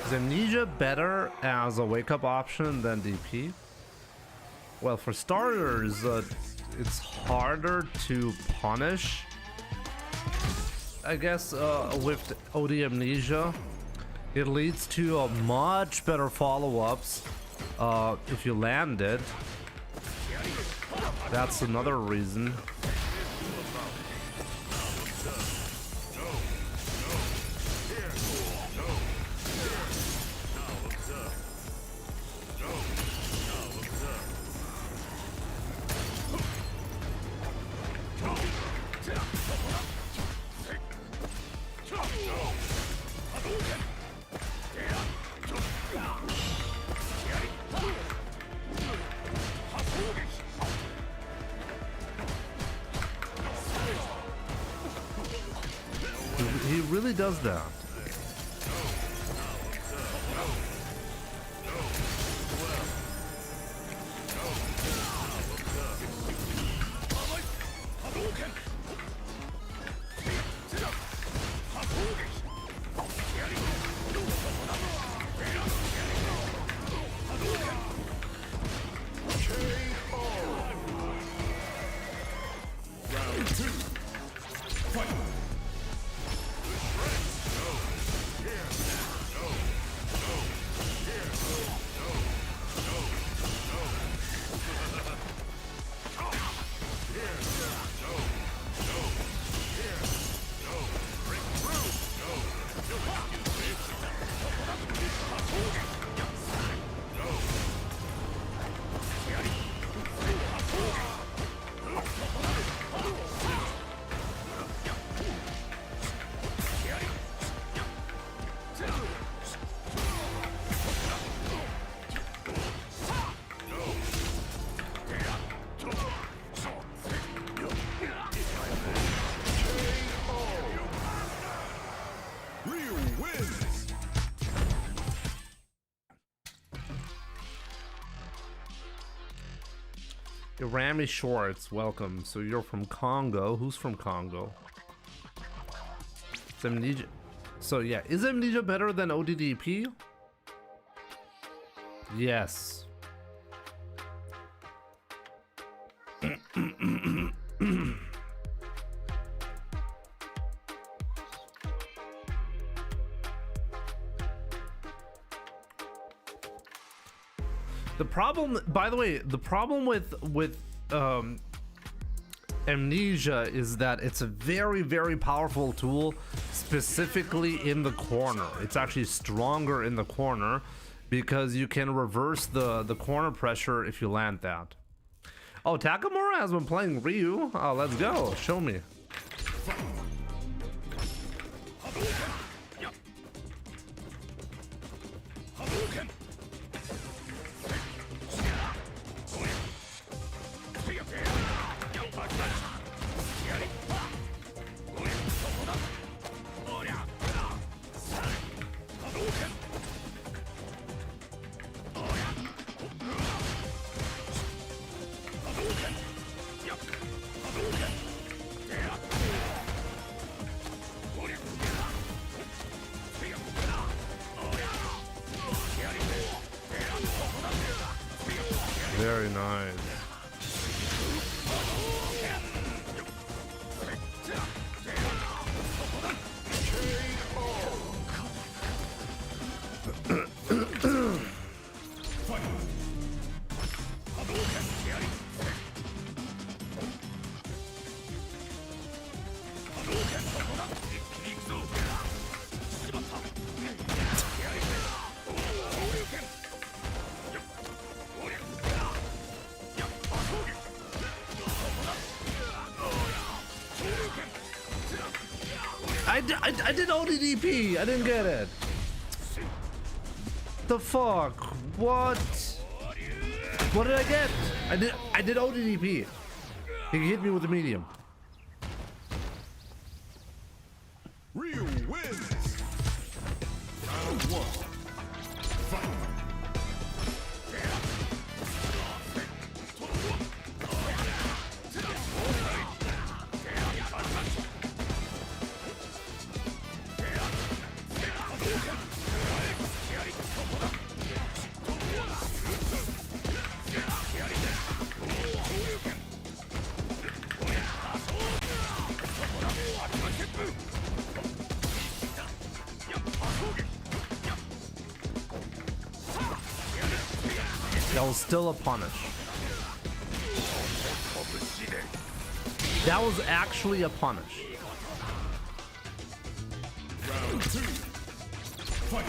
Is Amnesia better as a wake-up option than DP? Well, for starters, it's harder to punish, I guess, with OD Amnesia. It leads to a much better follow-ups if you land it. That's another reason. He really does that. Rami Shorts, welcome. So you're from Congo. Who's from Congo? Is Amnesia... So yeah, is Amnesia better than ODDP? Yes. The problem, by the way, the problem with Amnesia is that it's a very, very powerful tool, specifically in the corner. It's actually stronger in the corner because you can reverse the corner pressure if you land that. Oh, Takamura has been playing Ryu. Oh, let's go. Show me. Very nice. I did ODDP. I didn't get it. The fuck? What? What did I get? I did ODDP. He hit me with the medium. Ryu wins. Round 1. Fight. That was still a punish. That was actually a punish. Round 2. Fight.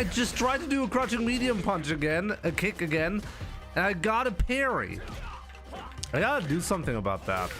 I just tried to do a crouching medium punch again, a kick again, and I got a parry. I gotta do something about that.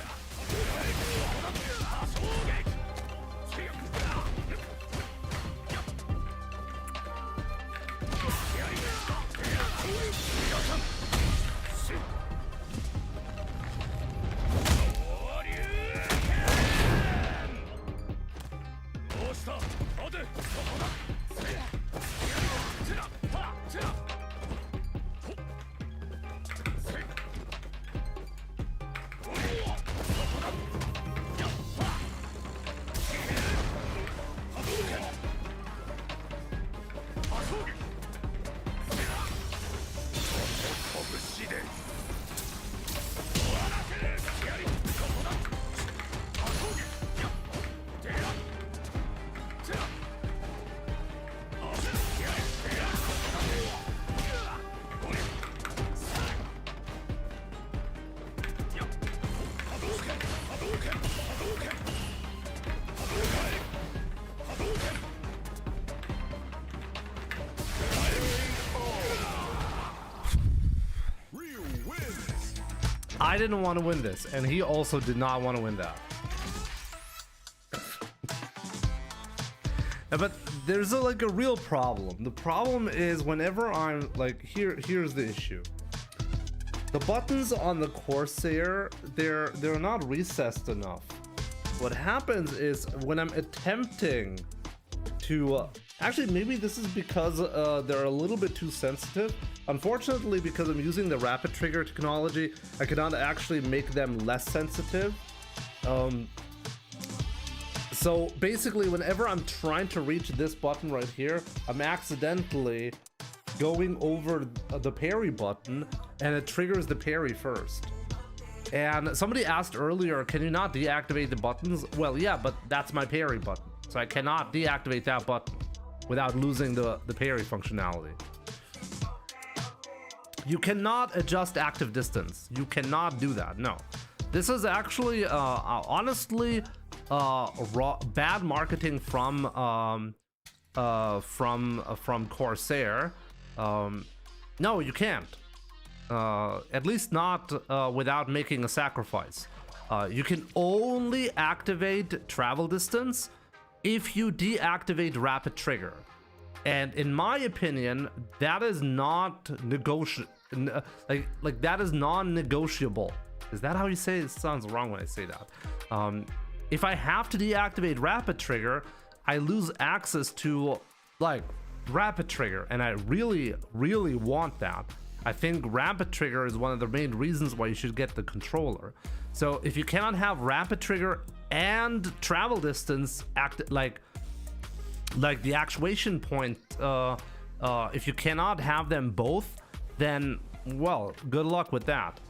I didn't want to win this, and he also did not want to win that. But there's like a real problem. The problem is whenever I'm like, here's the issue. The buttons on the Corsair, they're not recessed enough. What happens is when I'm attempting to actually, maybe this is because they're a little bit too sensitive. Unfortunately, because I'm using the rapid trigger technology, I cannot actually make them less sensitive. So basically, whenever I'm trying to reach this button right here, I'm accidentally going over the parry button, and it triggers the parry first. And somebody asked earlier, can you not deactivate the buttons? Well, yeah, but that's my parry button. So I cannot deactivate that button without losing the parry functionality. You cannot adjust active distance. You cannot do that. No, this is actually honestly bad marketing from Corsair. No, you can't. At least not without making a sacrifice. You can only activate travel distance if you deactivate rapid trigger. And in my opinion, that is not negotiable. Like that is non-negotiable. Is that how you say it? It sounds wrong when I say that. If I have to deactivate rapid trigger, I lose access to like rapid trigger, and I really want that. I think rapid trigger is one of the main reasons why you should get the controller. So if you cannot have rapid trigger and travel distance like the actuation point, if you cannot have them both, then well, good luck with that.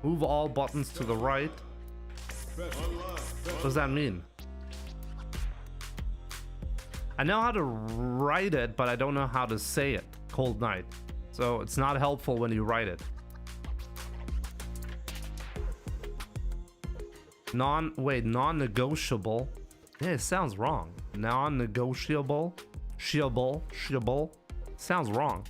Move all buttons to the right. What does that mean? I know how to write it, but I don't know how to say it. Cold Night. So it's not helpful when you write it. Non-negotiable. Yeah, it sounds wrong. Non-negotiable. Shiable. Sounds wrong.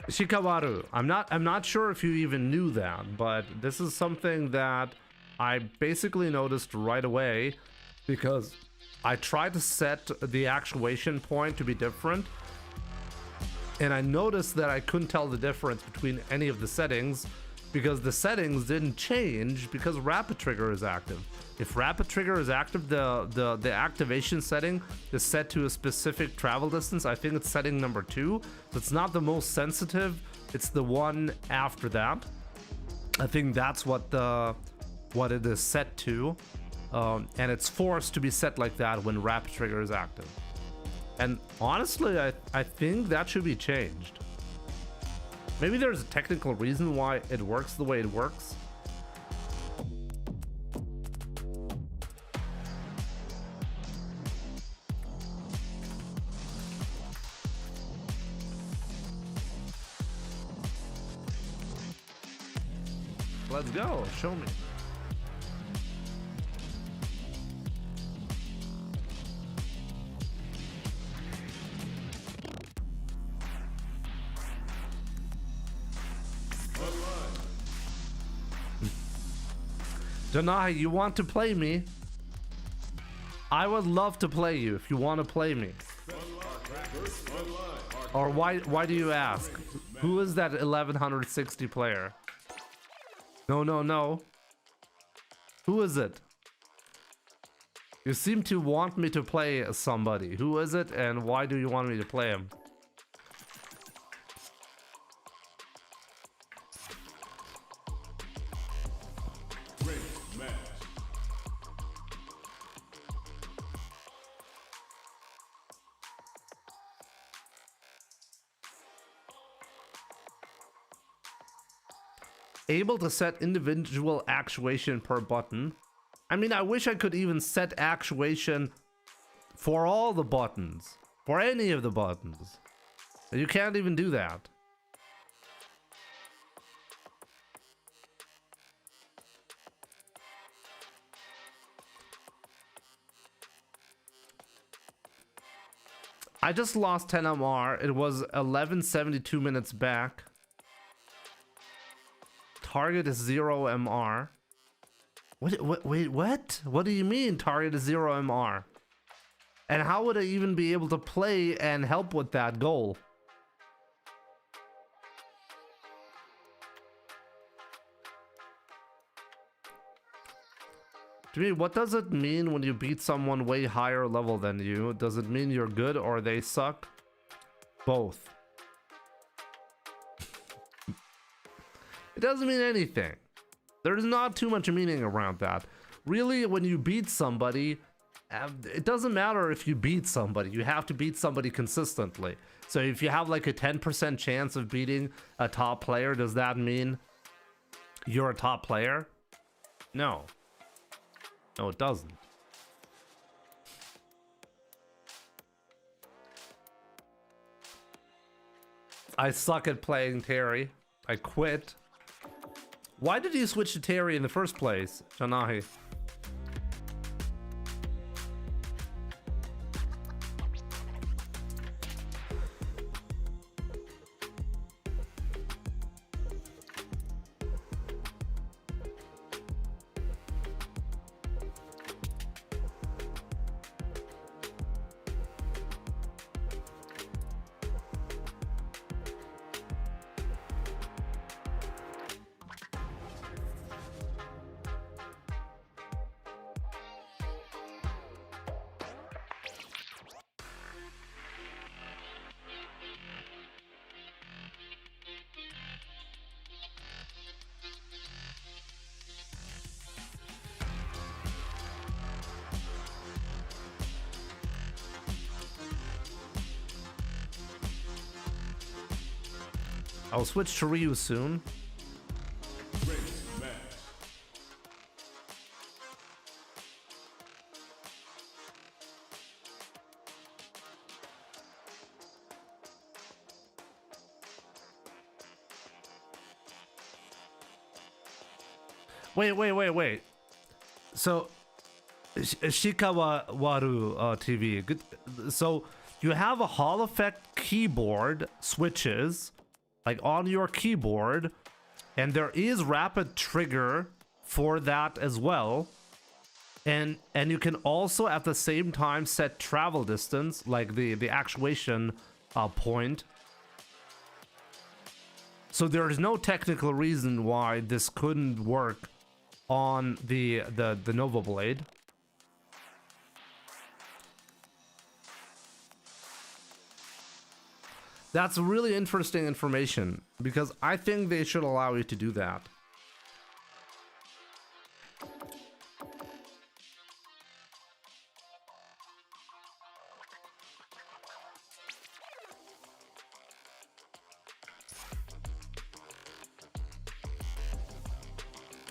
Shikawaru. I'm not sure if you even knew that, but this is something that I basically noticed right away because I tried to set the actuation point to be different, and I noticed that I couldn't tell the difference between any of the settings because the settings didn't change because rapid trigger is active. If rapid trigger is active, the activation setting is set to a specific travel distance. I think it's setting number 2. So it's not the most sensitive. It's the one after that. I think that's what it is set to. And it's forced to be set like that when rapid trigger is active. And honestly, I think that should be changed. Maybe there's a technical reason why it works the way it works. Let's go. Show me. Janai, you want to play me? I would love to play you if you want to play me. Or why do you ask? Who is that 1160 player? No. Who is it? You seem to want me to play somebody. Who is it and why do you want me to play him? Able to set individual actuation per button. I mean, I wish I could even set actuation for all the buttons, for any of the buttons. You can't even do that. I just lost 10 MR. It was 1172 minutes back. Target is 0 MR. Wait, what? What do you mean target is 0 MR? And how would I even be able to play and help with that goal? To me, what does it mean when you beat someone way higher level than you? Does it mean you're good or they suck? Both. It doesn't mean anything. There's not too much meaning around that. Really, when you beat somebody, it doesn't matter if you beat somebody. You have to beat somebody consistently. So if you have like a 10% chance of beating a top player, does that mean you're a top player? No. No, it doesn't. I suck at playing Terry. I quit. Why did you switch to Terry in the first place, Janahi? I'll switch to Ryu soon. Wait. So, Shikawa Waru TV. Good. So, you have a Hall Effect keyboard switches, like on your keyboard, and there is rapid trigger for that as well. And you can also at the same time set travel distance, like the actuation point. So there is no technical reason why this couldn't work on the Nova Blade. That's really interesting information, because I think they should allow you to do that.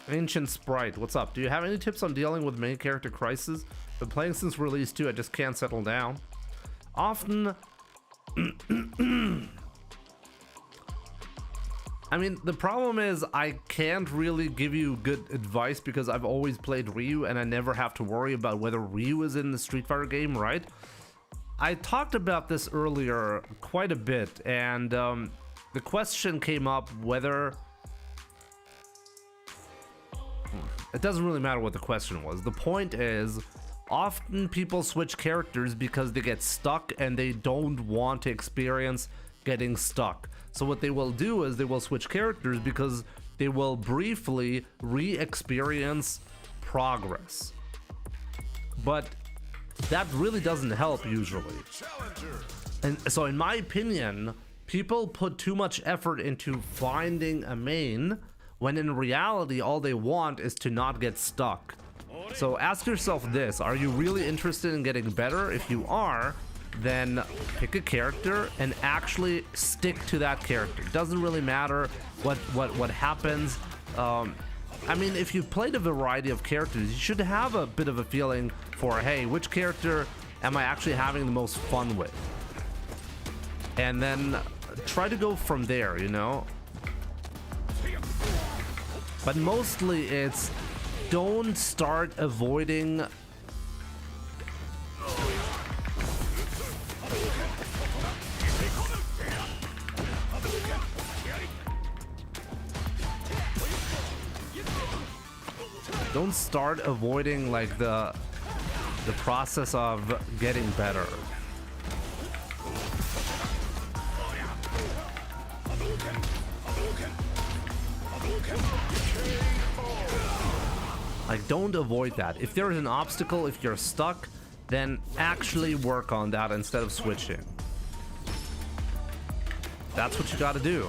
Ancient Sprite, what's up? Do you have any tips on dealing with main character crisis? Been playing since release 2, I just can't settle down. Often I mean, the problem is I can't really give you good advice because I've always played Ryu and I never have to worry about whether Ryu is in the Street Fighter game, right? I talked about this earlier quite a bit, and the question came up whether... It doesn't really matter what the question was. The point is, often people switch characters because they get stuck and they don't want to experience getting stuck. So what they will do is they will switch characters because they will briefly re-experience progress. But that really doesn't help usually. And so in my opinion, people put too much effort into finding a main when in reality all they want is to not get stuck. So ask yourself this, are you really interested in getting better? If you are, then pick a character and actually stick to that character. It doesn't really matter what happens. I mean, if you've played a variety of characters, you should have a bit of a feeling for, hey, which character am I actually having the most fun with? And then try to go from there, you know? But mostly it's don't start avoiding like the process of getting better. Like, don't avoid that. If there is an obstacle, if you're stuck, then actually work on that instead of switching. That's what you gotta do.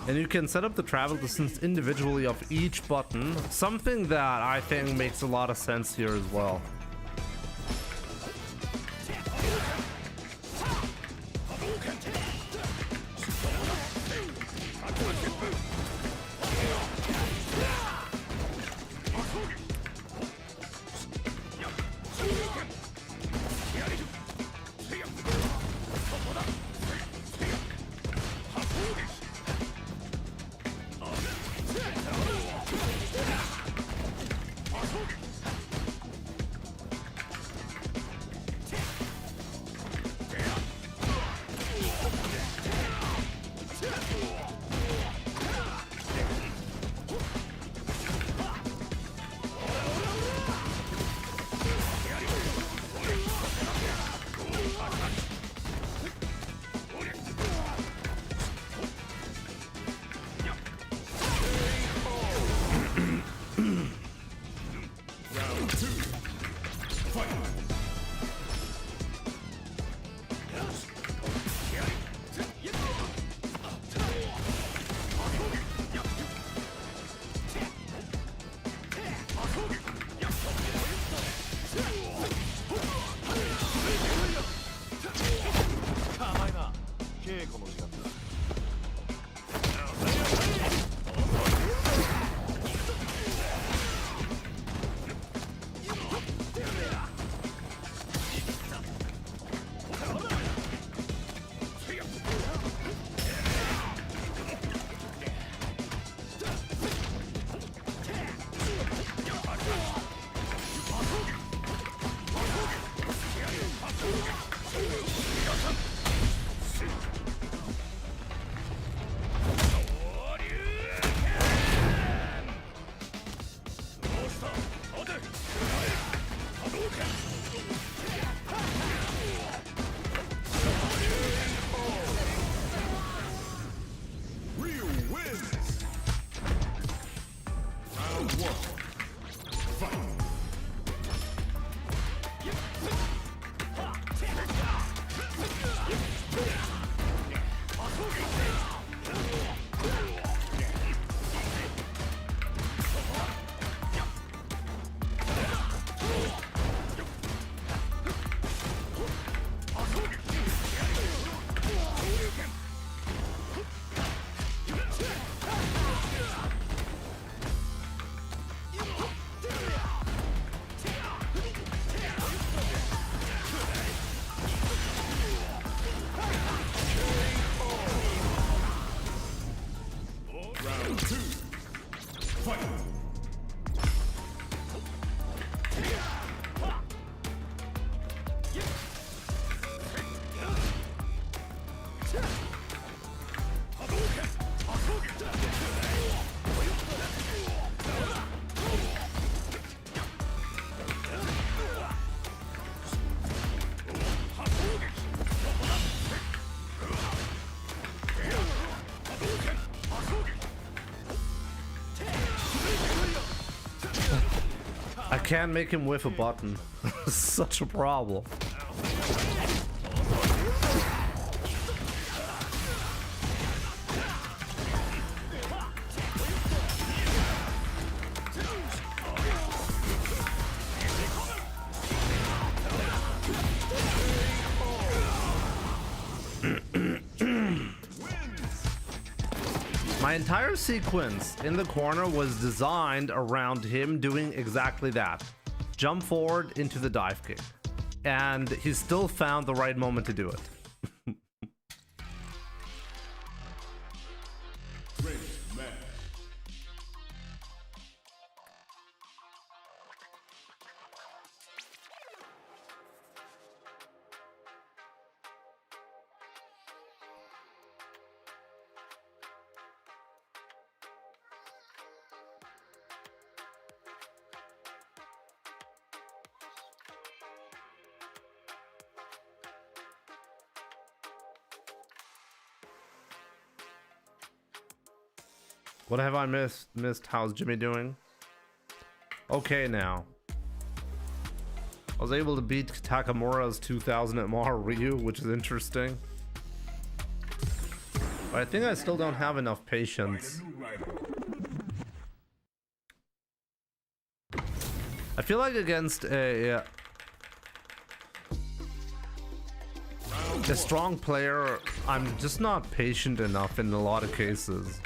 And you can set up the travel distance individually of each button, something that I think makes a lot of sense here as well. I can't make him whiff a button. Such a problem. My entire sequence in the corner was designed around him doing exactly that. Jump forward into the dive kick. And he still found the right moment to do it. What have I missed? How's Jimmy doing? Okay now. I was able to beat Takamura's 2000 MR Ryu, which is interesting. But I think I still don't have enough patience. I feel like against a strong player, I'm just not patient enough in a lot of cases.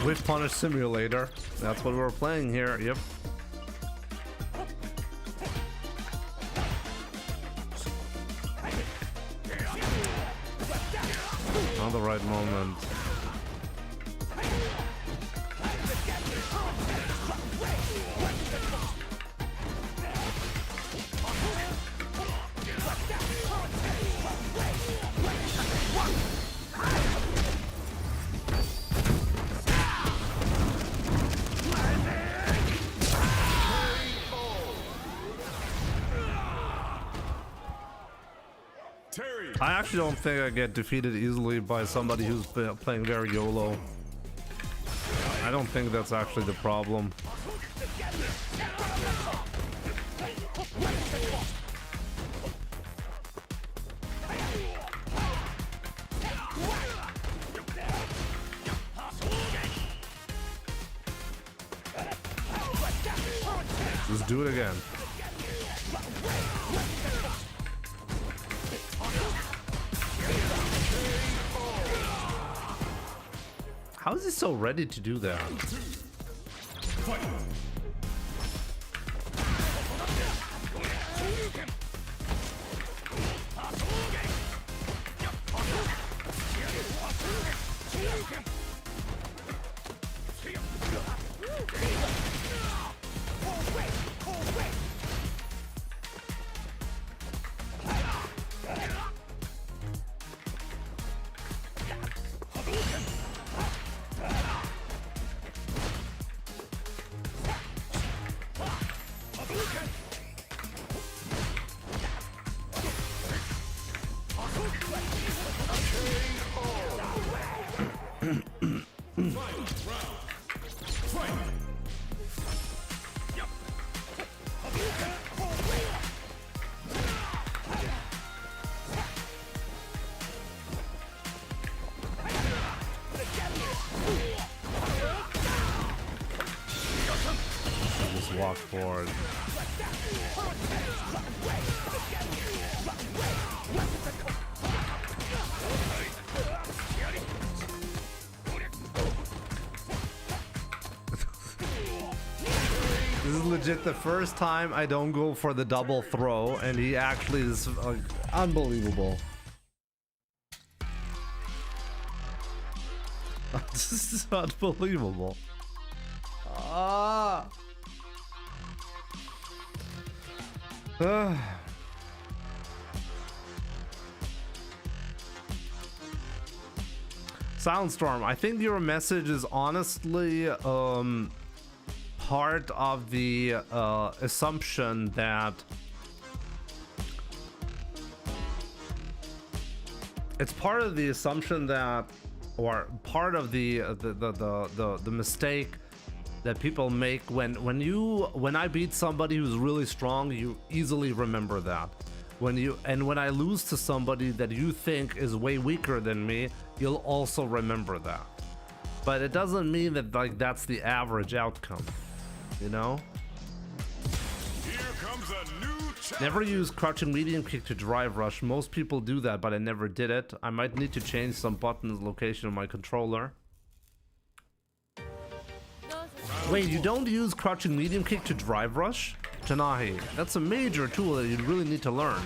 With Punish Simulator. That's what we're playing here. Yep. Not the right moment. I actually don't think I get defeated easily by somebody who's playing very YOLO. I don't think that's actually the problem. Let's do it again. How is he so ready to do that? walk forward. This is legit the first time I don't go for the double throw, and he actually is unbelievable. This is unbelievable. Ah. Soundstorm, I think your message is honestly part of the assumption that it's part of the assumption that, or part of the mistake that people make when I beat somebody who's really strong, you easily remember that. When I lose to somebody that you think is way weaker than me, you'll also remember that. But it doesn't mean that like that's the average outcome, you know? Here comes a new Never use crouching medium kick to drive rush. Most people do that, but I never did it. I might need to change some buttons location on my controller. Wait, you don't use crouching medium kick to drive rush? Tanahi, that's a major tool that you really need to learn.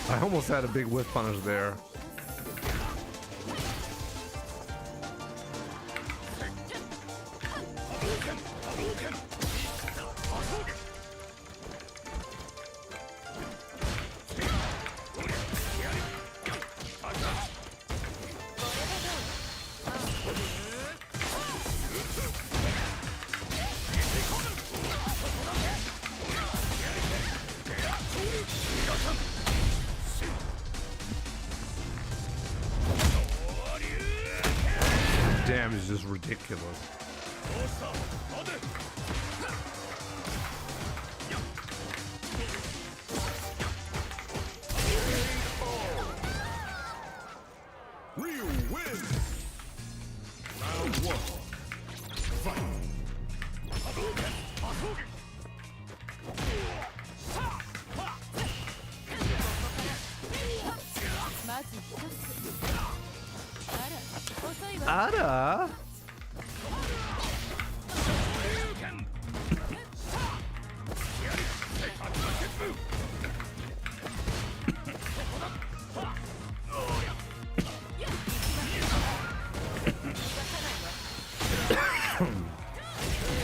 I almost had a big whiff punish there. Damn, is just ridiculous. Ryu wins. Round 1. Fight. Ara?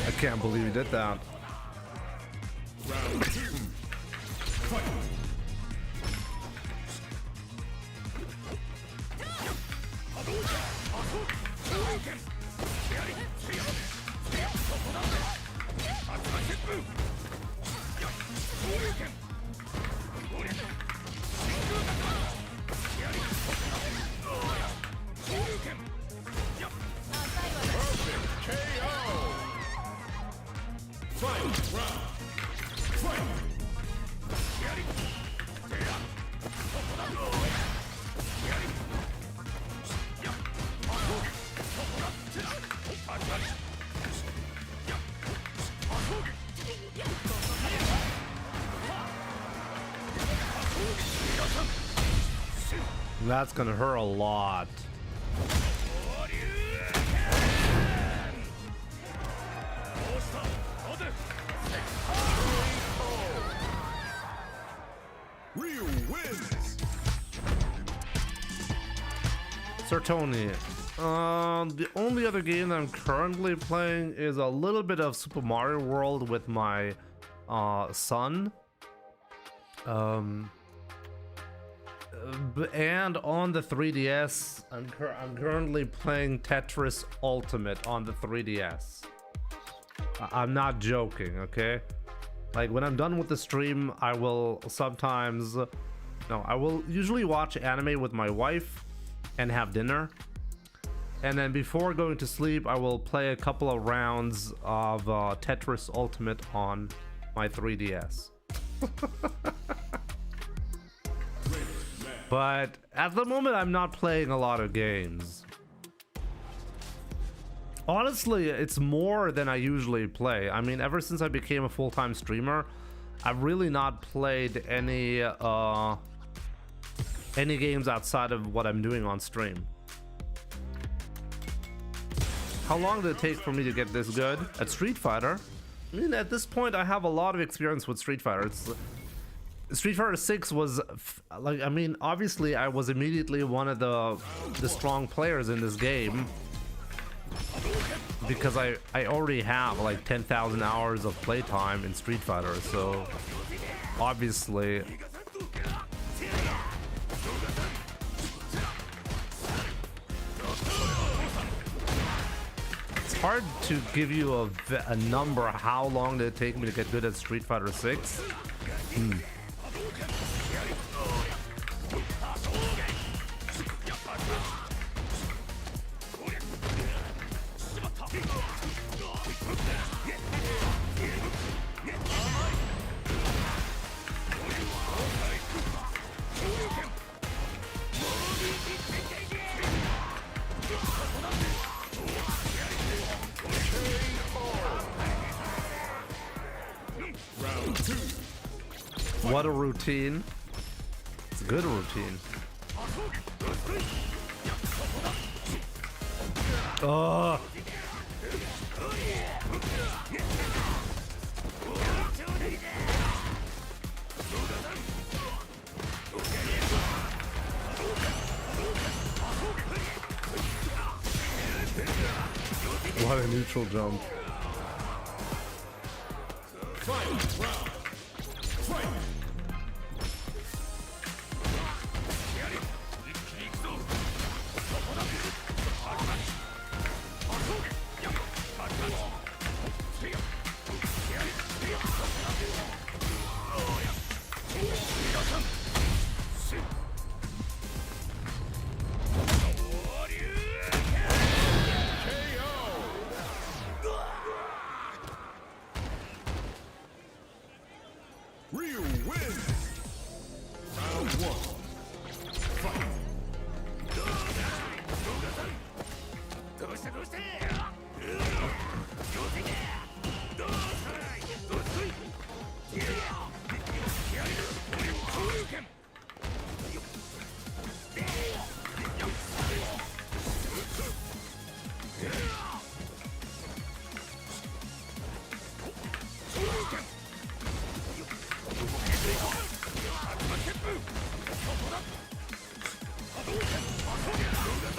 I can't believe you did that. Round 2. Fight. That's gonna hurt a lot. Ryu wins. Sir Tony, the only other game that I'm currently playing is a little bit of Super Mario World with my And on the 3DS, I'm currently playing Tetris Ultimate on the 3DS. I'm not joking, okay? Like, when I'm done with the stream, I will sometimes... No, I will usually watch anime with my wife and have dinner. And then before going to sleep, I will play a couple of rounds of Tetris Ultimate on my 3DS. But at the moment, I'm not playing a lot of games. Honestly, it's more than I usually play. I mean, ever since I became a full-time streamer, I've really not played any games outside of what I'm doing on stream. How long did it take for me to get this good at Street Fighter? I mean, at this point, I have a lot of experience with Street Fighter. Street Fighter 6 was like, I mean, obviously I was immediately one of the strong players in this game because I already have like 10,000 hours of playtime in Street Fighter, so obviously it's hard to give you a number. How long did it take me to get good at Street Fighter 6? What a routine. It's a good routine. Oh. What a neutral jump.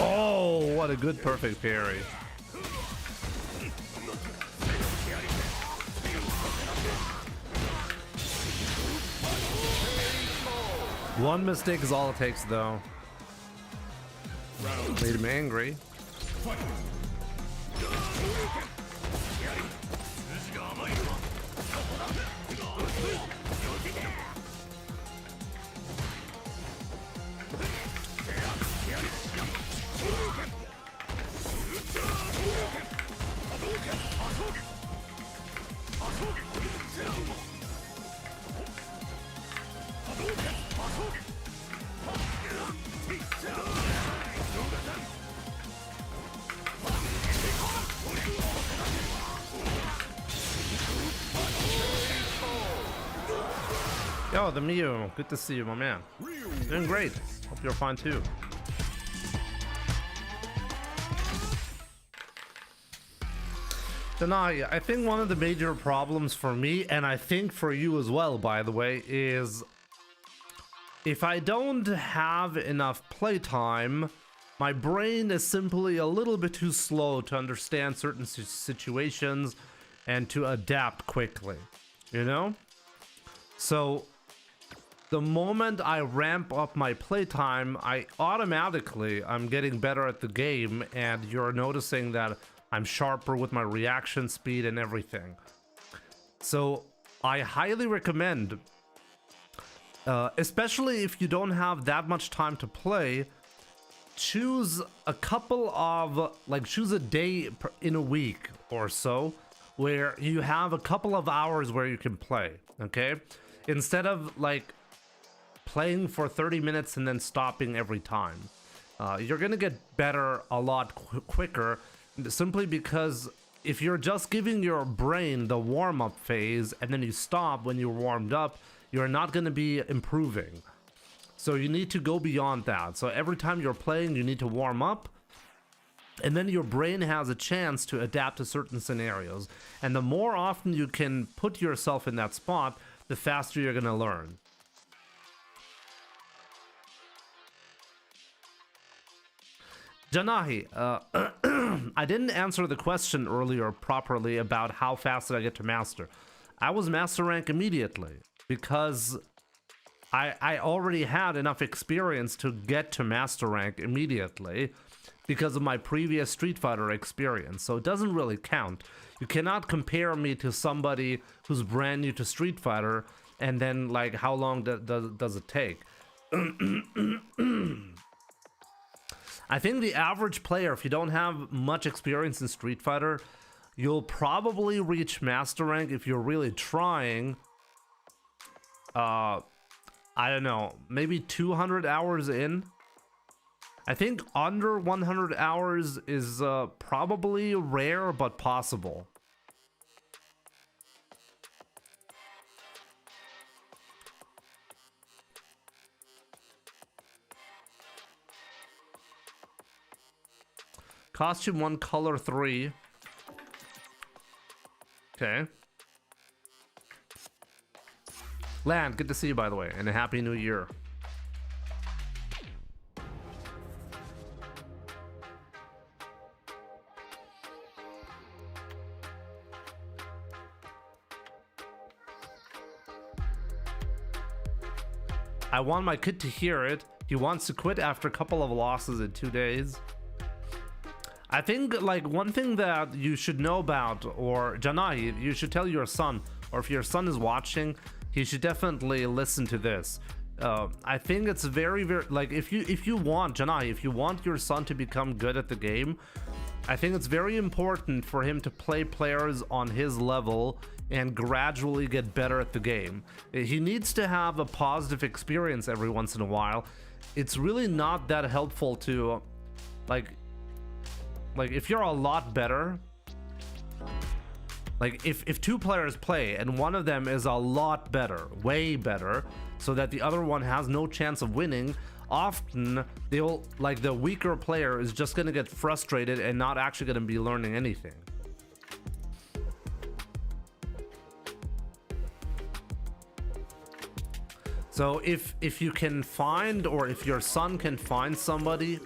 Oh, what a good perfect parry. One mistake is all it takes, though. Made him angry. Yo, the Miu, good to see you, my man. Doing great. Hope you're fine too. Denai, I think one of the major problems for me, and I think for you as well, by the way, is if I don't have enough playtime, my brain is simply a little bit too slow to understand certain situations and to adapt quickly, you know? So the moment I ramp up my playtime, I'm getting better at the game, and you're noticing that I'm sharper with my reaction speed and everything. So I highly recommend, especially if you don't have that much time to play, choose a couple of, like, choose a day in a week or so where you have a couple of hours where you can play, okay? Instead of, like, playing for 30 minutes and then stopping every time. You're gonna get better a lot quicker, simply because if you're just giving your brain the warm-up phase and then you stop when you're warmed up, you're not gonna be improving. So you need to go beyond that. So every time you're playing, you need to warm up, and then your brain has a chance to adapt to certain scenarios. And the more often you can put yourself in that spot, the faster you're gonna learn. Janahi, I didn't answer the question earlier properly about how fast did I get to master. I was master rank immediately because I already had enough experience to get to master rank immediately because of my previous Street Fighter experience. So it doesn't really count. You cannot compare me to somebody who's brand new to Street Fighter and then, like, how long does it take? I think the average player, if you don't have much experience in Street Fighter, you'll probably reach master rank if you're really trying. I don't know, maybe 200 hours in. I think under 100 hours is probably rare but possible. Costume 1, color 3. Okay. Land, good to see you, by the way, and a happy new year. I want my kid to hear it. He wants to quit after a couple of losses in 2 days. I think, like, one thing that you should know about, or Janai, you should tell your son, or if your son is watching, he should definitely listen to this. I think it's very, like, if you want, Janai, if you want your son to become good at the game, I think it's very important for him to play players on his level and gradually get better at the game. He needs to have a positive experience every once in a while. It's really not that helpful to, like if you're a lot better, like if two players play and one of them is a lot better, way better, so that the other one has no chance of winning, often they'll, like, the weaker player is just gonna get frustrated and not actually gonna be learning anything. So if you can find, or if your son can find somebody,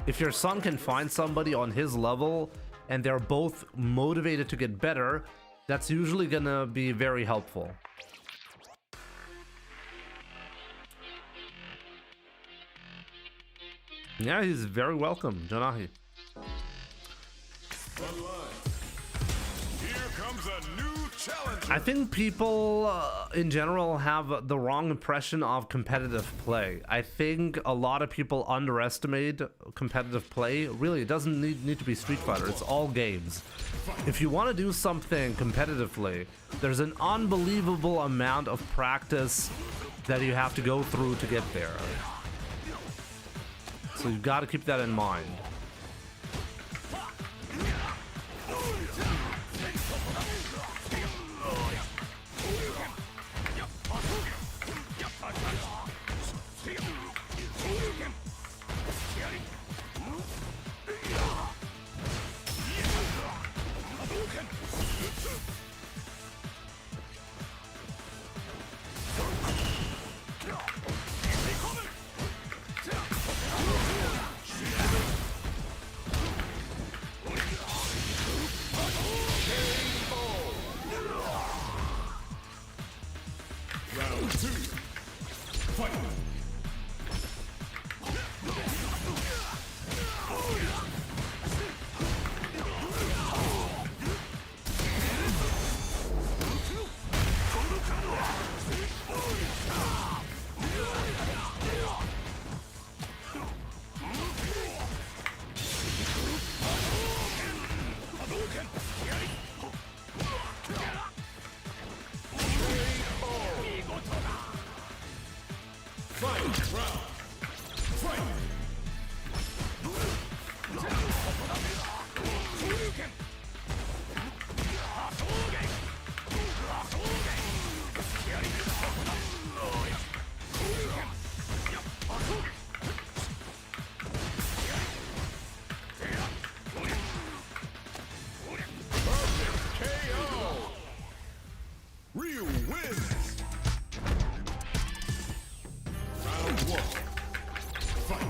if your son can find somebody on his level and they're both motivated to get better, that's usually gonna be very helpful. Yeah, he's very welcome, Janahi. Here comes a new challenger. I think people in general have the wrong impression of competitive play. I think a lot of people underestimate competitive play. Really, it doesn't need to be Street Fighter. It's all games. If you want to do something competitively, there's an unbelievable amount of practice that you have to go through to get there. So you've got to keep that in mind. Ryu wins! Round one. Fight!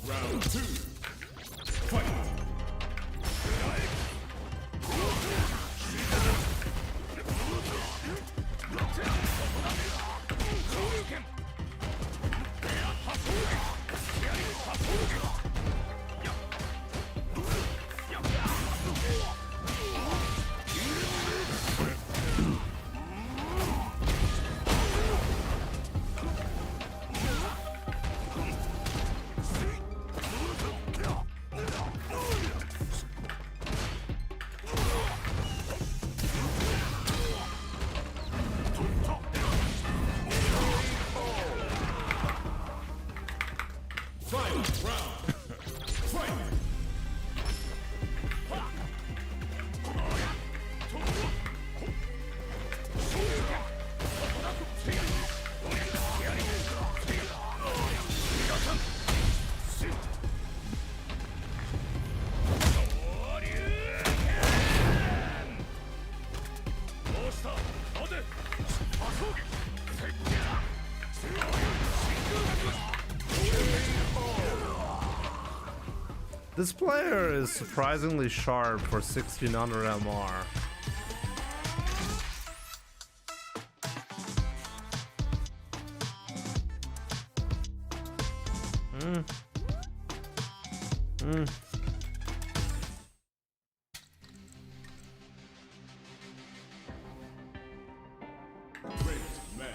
Round two. Fight! Final round. Fight! This player is surprisingly sharp for 1600 MR. Great match.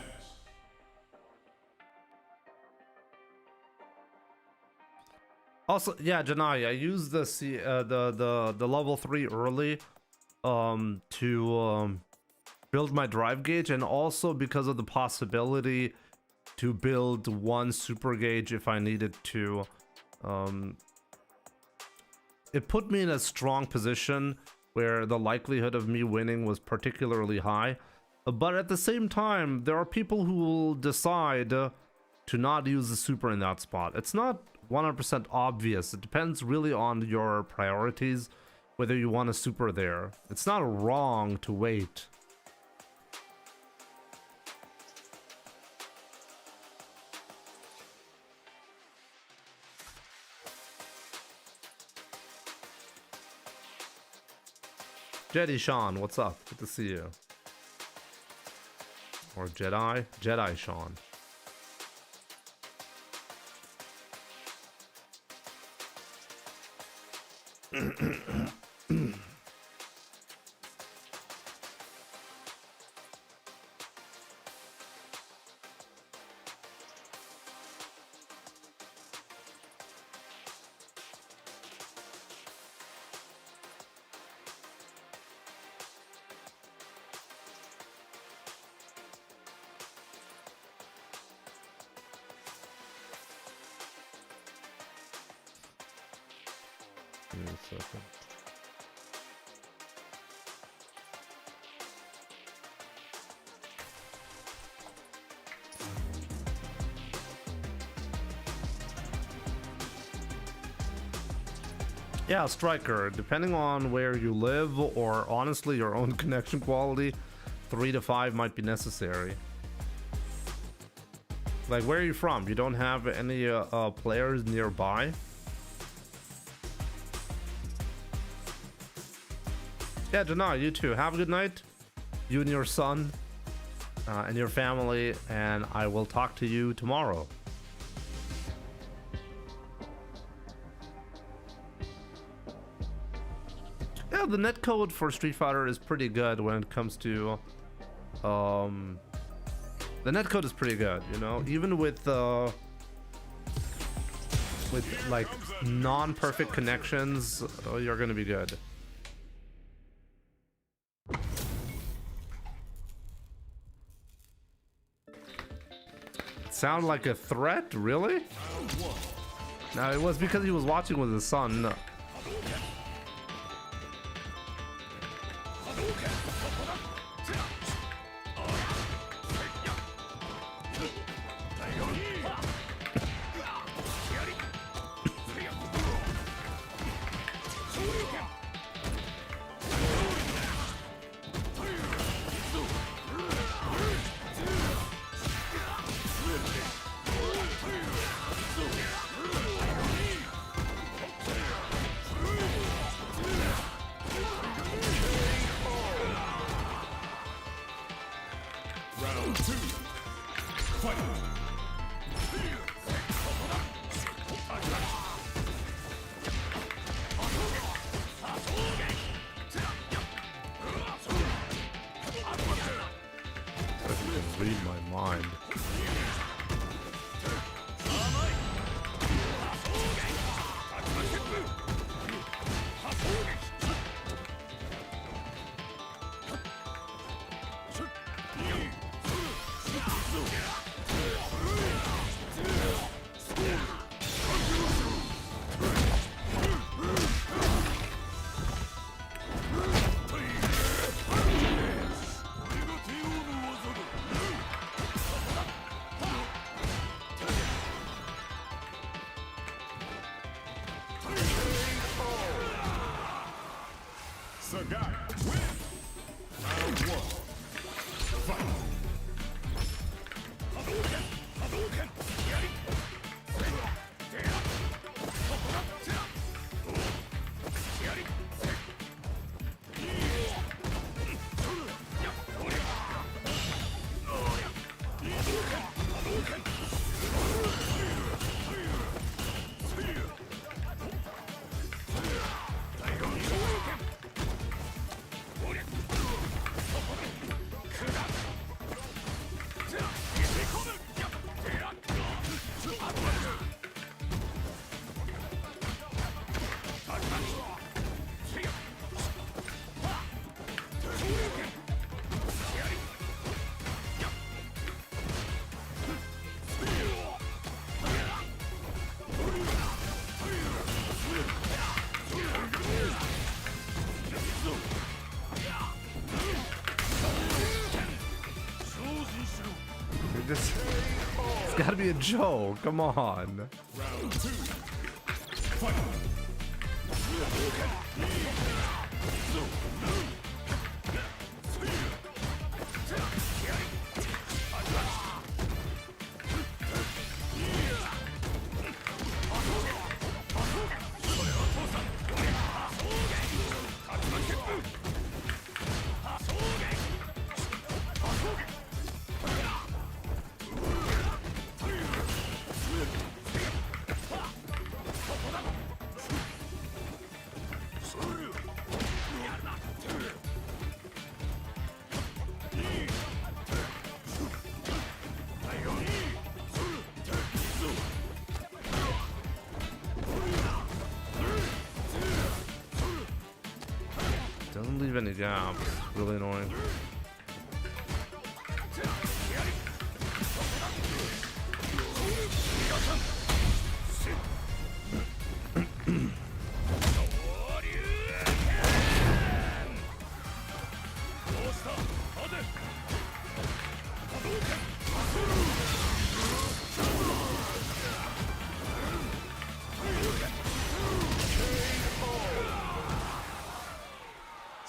Also, yeah, Janai, I used the level 3 early to build my drive gauge, and also because of the possibility to build one super gauge if I needed to. It put me in a strong position where the likelihood of me winning was particularly high. But at the same time, there are people who will decide to not use the super in that spot. It's not 100% obvious. It depends really on your priorities, whether you want a super there. It's not wrong to wait. Jedi Sean, what's up? Good to see you. Or Jedi Sean. Give me a second. Yeah, Striker, depending on where you live or honestly your own connection quality, 3 to 5 might be necessary. Like, where are you from? You don't have any players nearby? Yeah, Janai, you too. Have a good night. You and your son and your family, and I will talk to you tomorrow. Yeah, the netcode for Street Fighter is pretty good when it comes to the netcode is pretty good, you know, even with like non-perfect connections, you're gonna be good. Sound like a threat, really? No, it was because he was watching with his son. Read my mind. It's gotta be a joke, come on. Round 2. Fight. Doesn't leave any gaps. Really annoying.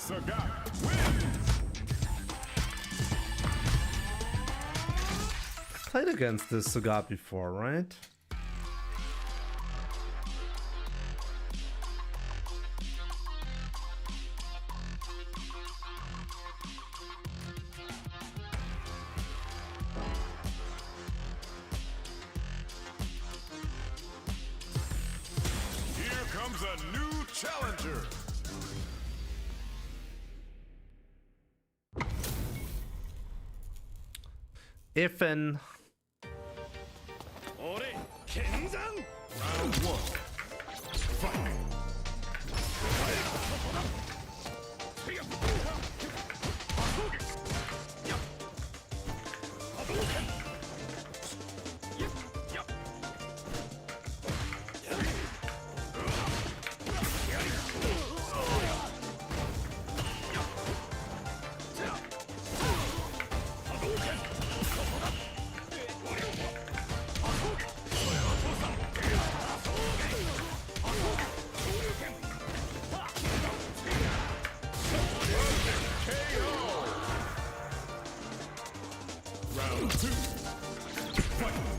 Sagat wins. Played against this Sagat before, right? Here comes a new challenger. If and Round one. Fight. Round two. Fight.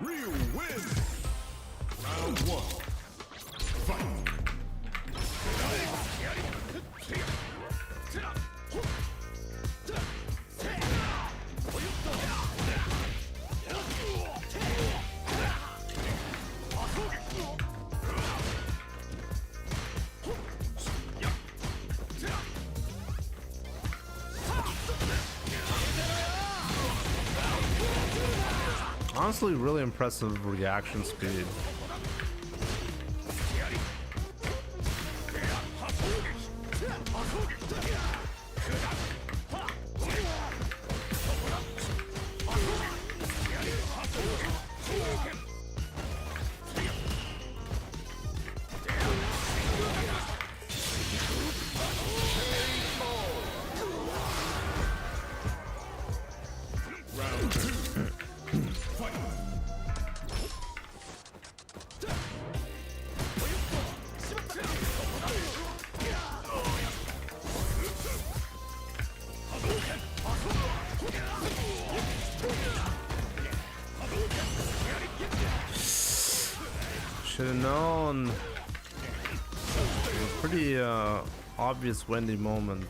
Ryu wins. Round one. Fight. honestly really impressive reaction speed. Should have known. Pretty obvious Wendy moment.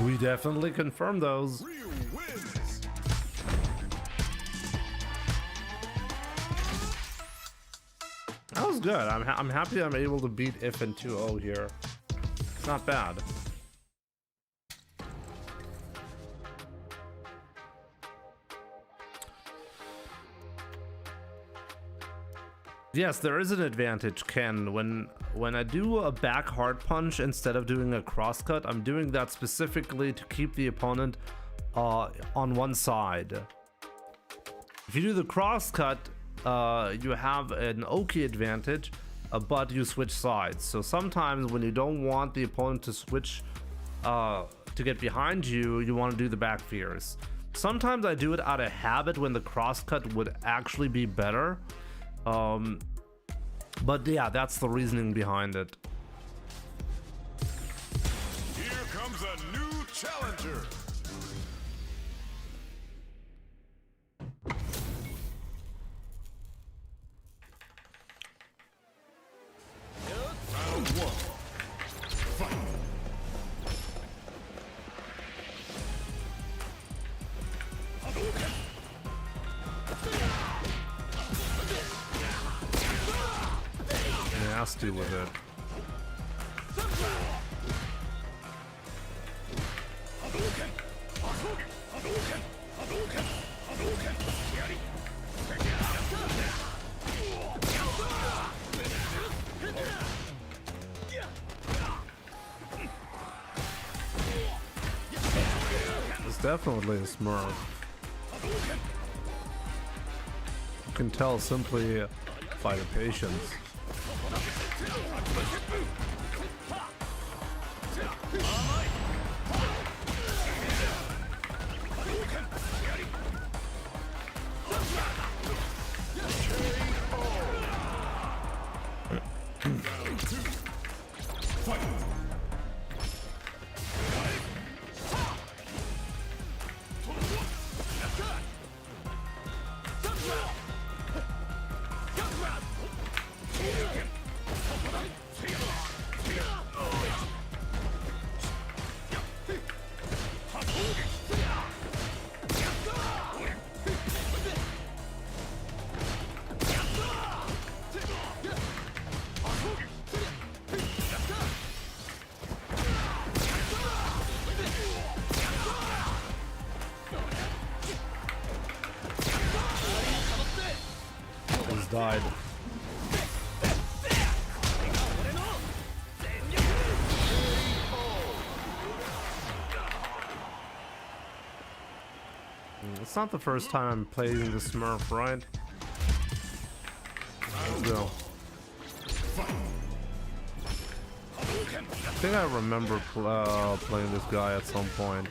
We definitely confirm those. Ryu wins. That was good. I'm happy I'm able to beat If and 2-0 here. It's not bad. Yes, there is an advantage, Ken. When I do a back hard punch instead of doing a cross cut, I'm doing that specifically to keep the opponent on one side. If you do the cross cut, you have an Oki advantage, but you switch sides. So sometimes when you don't want the opponent to switch to get behind you, you want to do the back fierce. Sometimes I do it out of habit when the cross cut would actually be better. But yeah, that's the reasoning behind it. Here comes a new challenger. Round one. Fight. Nasty with it. It's definitely a smurf. You can tell simply by the patience. Died. It's not the first time I'm playing the Smurf, right? Let's go. I think I remember playing this guy at some point.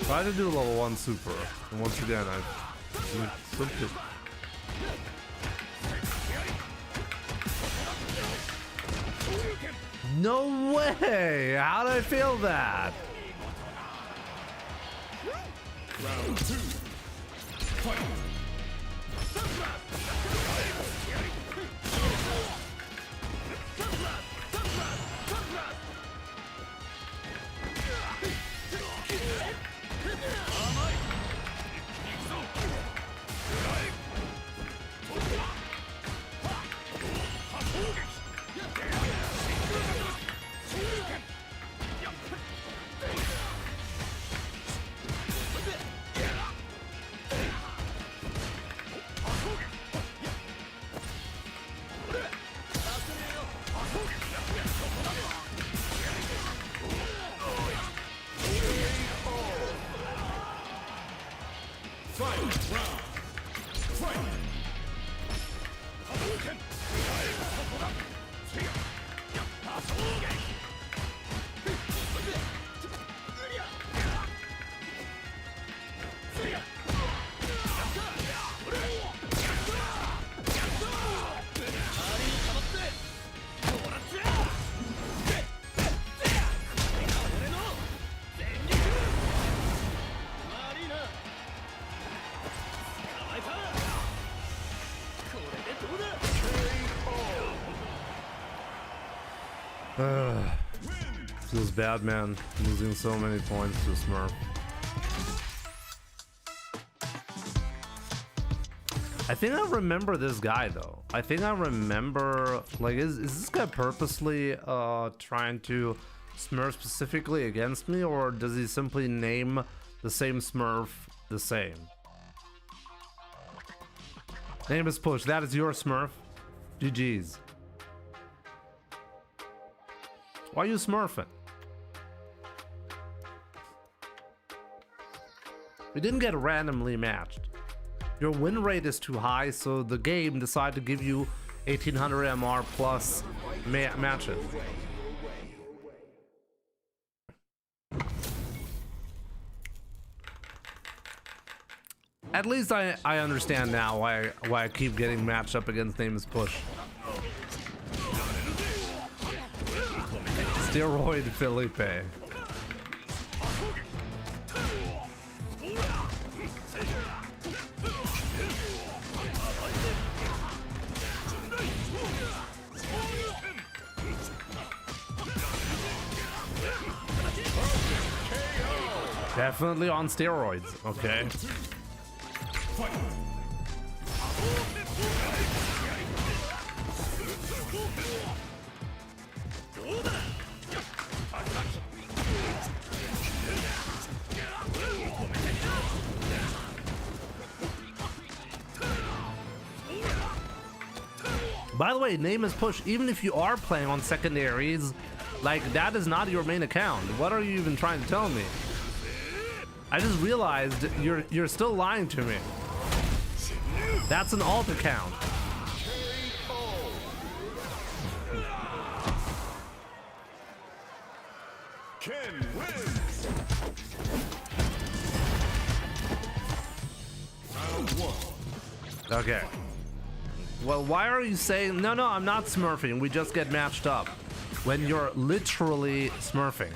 Try to do level 1 super. And once again, I flipped it. No way! How did I fail that? Round 2. Fight. Feels bad, man. Losing so many points to Smurf. I think I remember this guy though. I think I remember, like, is this guy purposely trying to Smurf specifically against me, or does he simply name the same Smurf the same? Name is Push. That is your Smurf. GG's. Why are you smurfing? We didn't get randomly matched. Your win rate is too high, so the game decided to give you 1800 MR plus matches. At least I understand now why I keep getting matched up against Name is Push. Steroid Felipe. Definitely on steroids, okay. By the way, Name is Push. Even if you are playing on secondaries, like, that is not your main account. What are you even trying to tell me? I just realized you're still lying to me. That's an alt account. Ken wins. Round 1. Okay. Well, why are you saying no, I'm not smurfing, we just get matched up, when you're literally smurfing?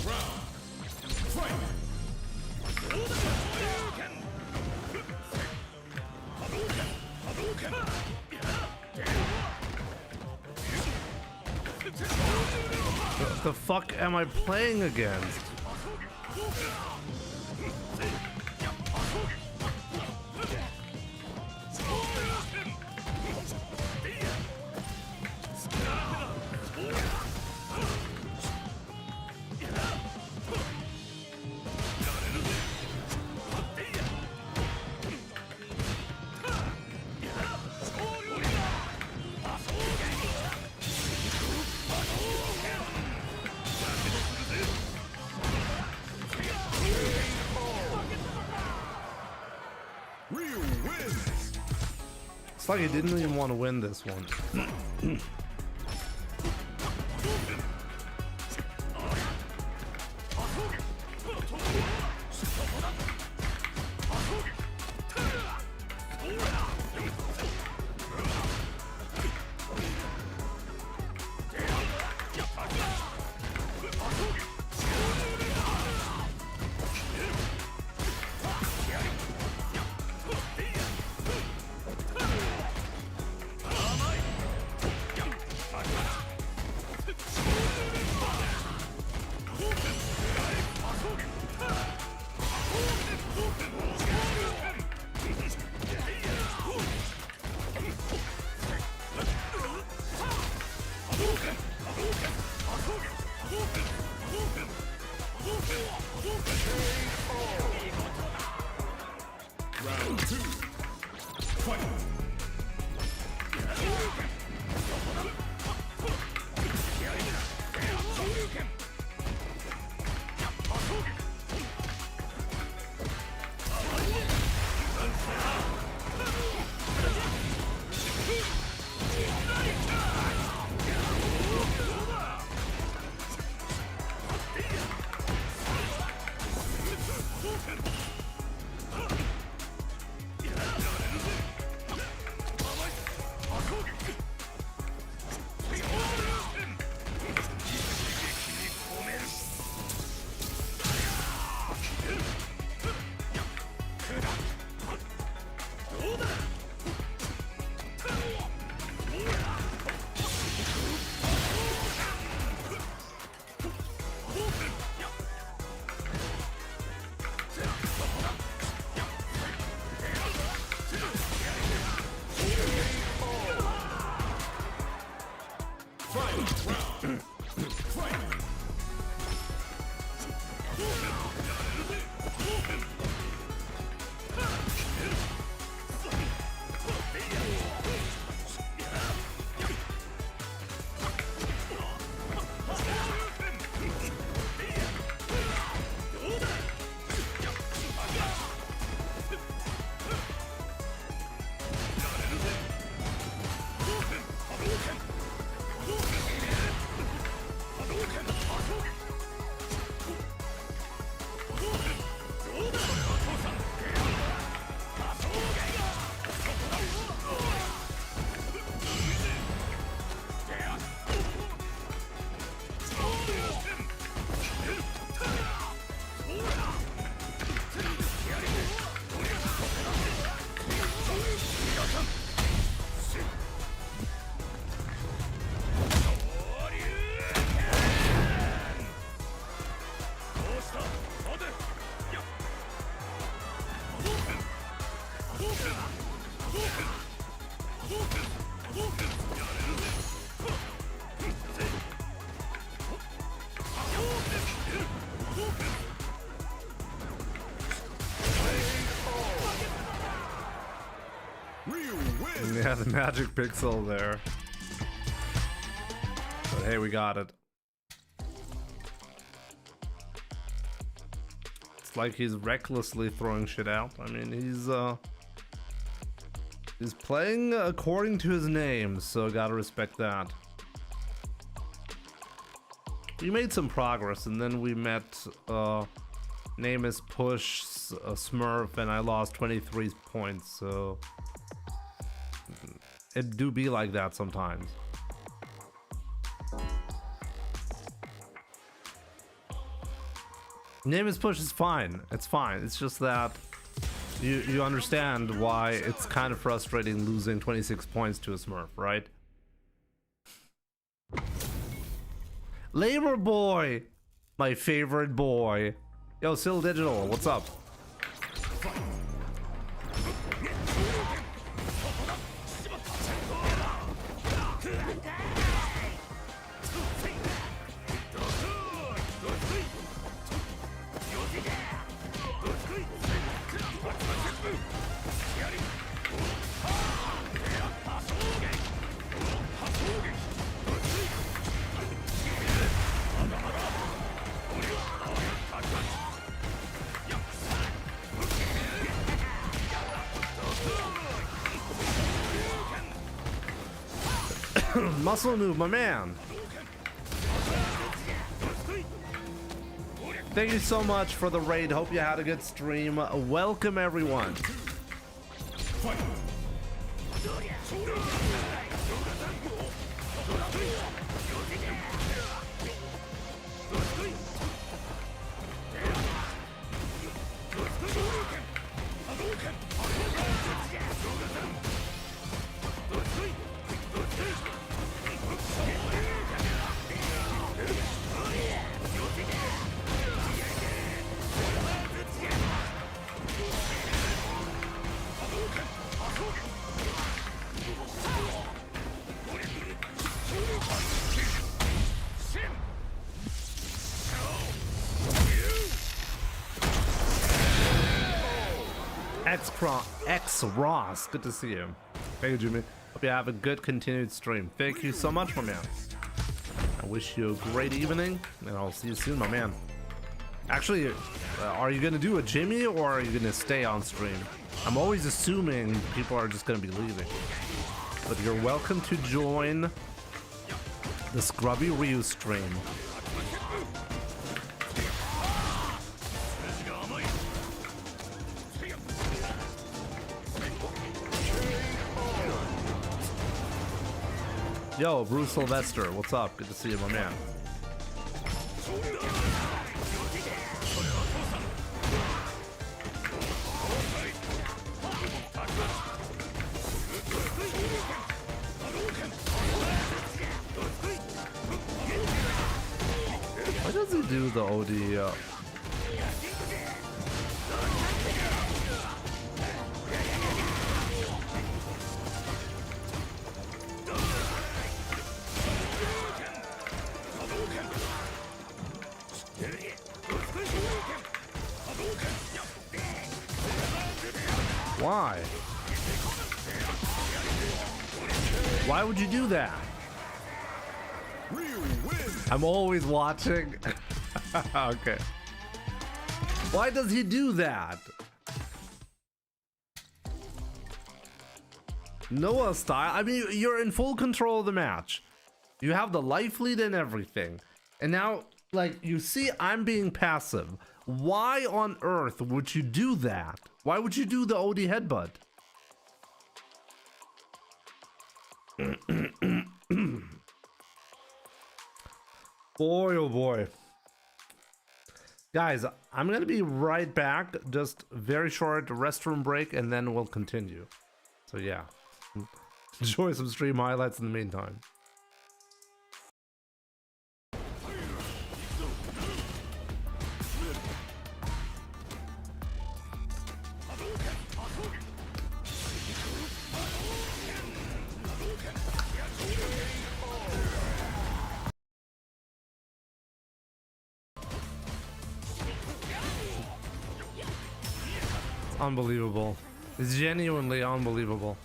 Round. Fight. What the fuck am I playing against? Ryu wins. It's like he didn't even want to win this one. Round 2. Fight. Yeah, the magic pixel there. But hey, we got it. It's like he's recklessly throwing shit out. I mean, he's playing according to his name, so gotta respect that. We made some progress, and then we met name is Push, Smurf, and I lost 23 points, so it do be like that sometimes. Name is push is fine. It's fine. It's just that you understand why it's kind of frustrating losing 26 points to a smurf, right? Labor Boy, my favorite boy. Yo, Still Digital, what's up? Muscle move, my man. Thank you so much for the raid. Hope you had a good stream. Welcome everyone. Fight. X Ross, good to see you. Thank you, Jimmy. Hope you have a good continued stream. Thank you so much, my man. I wish you a great evening, and I'll see you soon, my man. Actually, are you gonna do a Jimmy, or are you gonna stay on stream? I'm always assuming people are just gonna be leaving, but you're welcome to join the Scrubby Ryu stream. Yo, Bruce Sylvester, what's up? Good to see you, my man. Why does he do the OD? Why? Why would you do that? I'm always watching. Okay. Why does he do that? Noah style. I mean, you're in full control of the match. You have the life lead and everything. And now, like, you see I'm being passive. Why on earth would you do that? Why would you do the OD headbutt? Boy, oh boy. Guys, I'm gonna be right back. Just very short restroom break, and then we'll continue. So yeah, enjoy some stream highlights in the meantime. Unbelievable. It's genuinely unbelievable.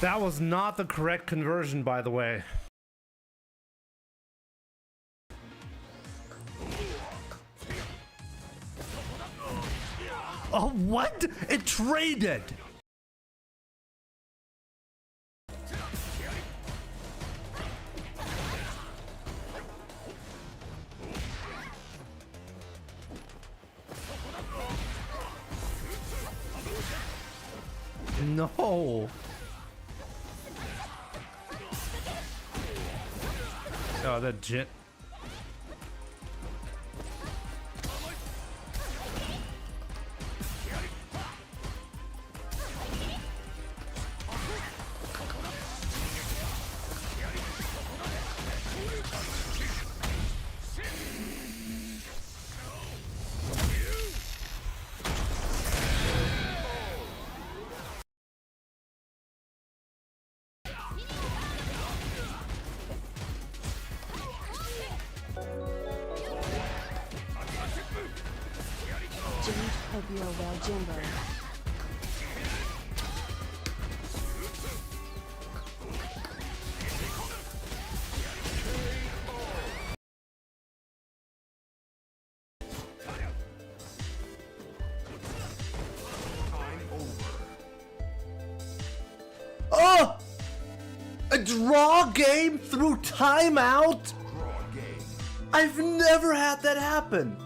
That was not the correct conversion, by the way. Oh, what? It traded! No. Oh, that jit. Hope you are well, Jimbo. Oh! A draw game through timeout? I've never had that happen.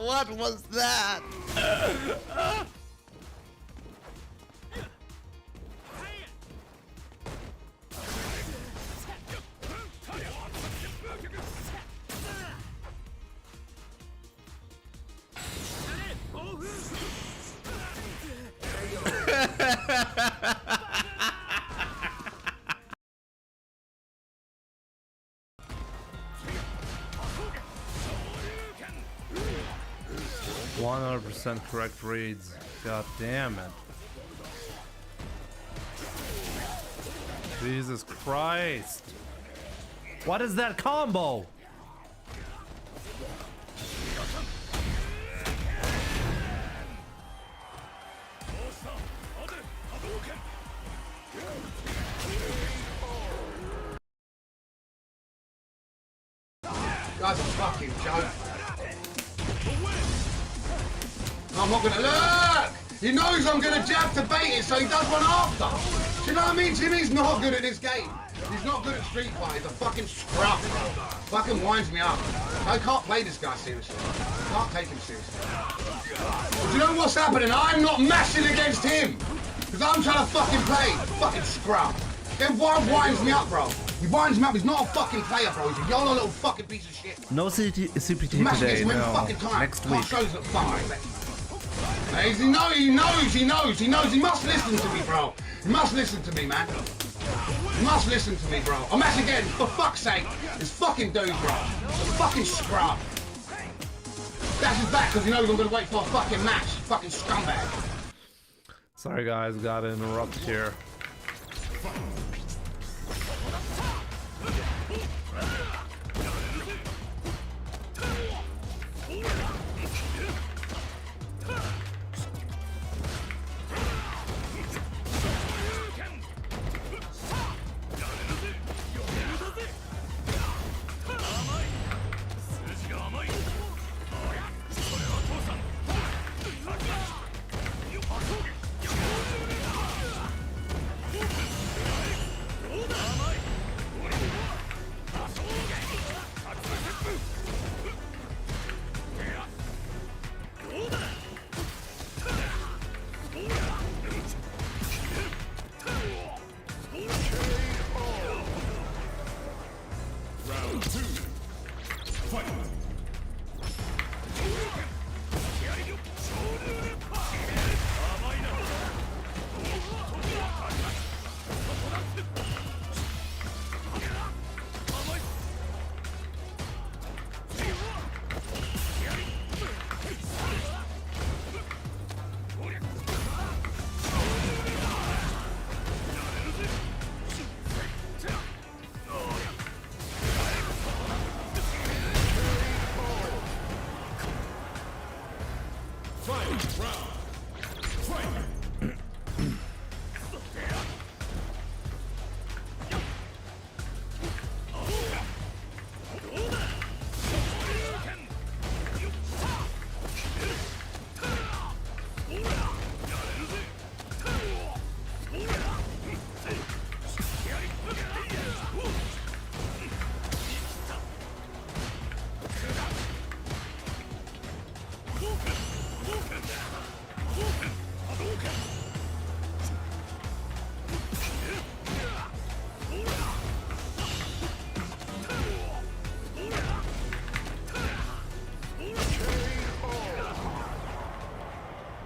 What was that? %100% correct reads. God damn it. Jesus Christ. What is that combo? Guy's a fucking joke. I'm not gonna look! He knows I'm gonna jab to bait it, so he does one after. Do you know what I mean? Jimmy's not good at this game. He's not good at Street Fighter. He's a fucking scrub, bro. Fucking winds me up. I can't play this guy seriously. I can't take him seriously. But you know what's happening? I'm not mashing against him. Because I'm trying to fucking play. Fucking scrub. Then why winds me up, bro? He winds me up. He's not a fucking player, bro. He's a YOLO little fucking piece of shit. No CPT today, no. Next week. Shows that far, he knows. He must listen to me, bro. He must listen to me, man. He must listen to me, bro. I'm at again, for fuck's sake. This fucking dude, bro. The fucking scrub. That's his back because he knows I'm gonna wait for a fucking match. Fucking scumbag. Sorry guys, gotta interrupt here. Round 2. Fight. Final round. Fight.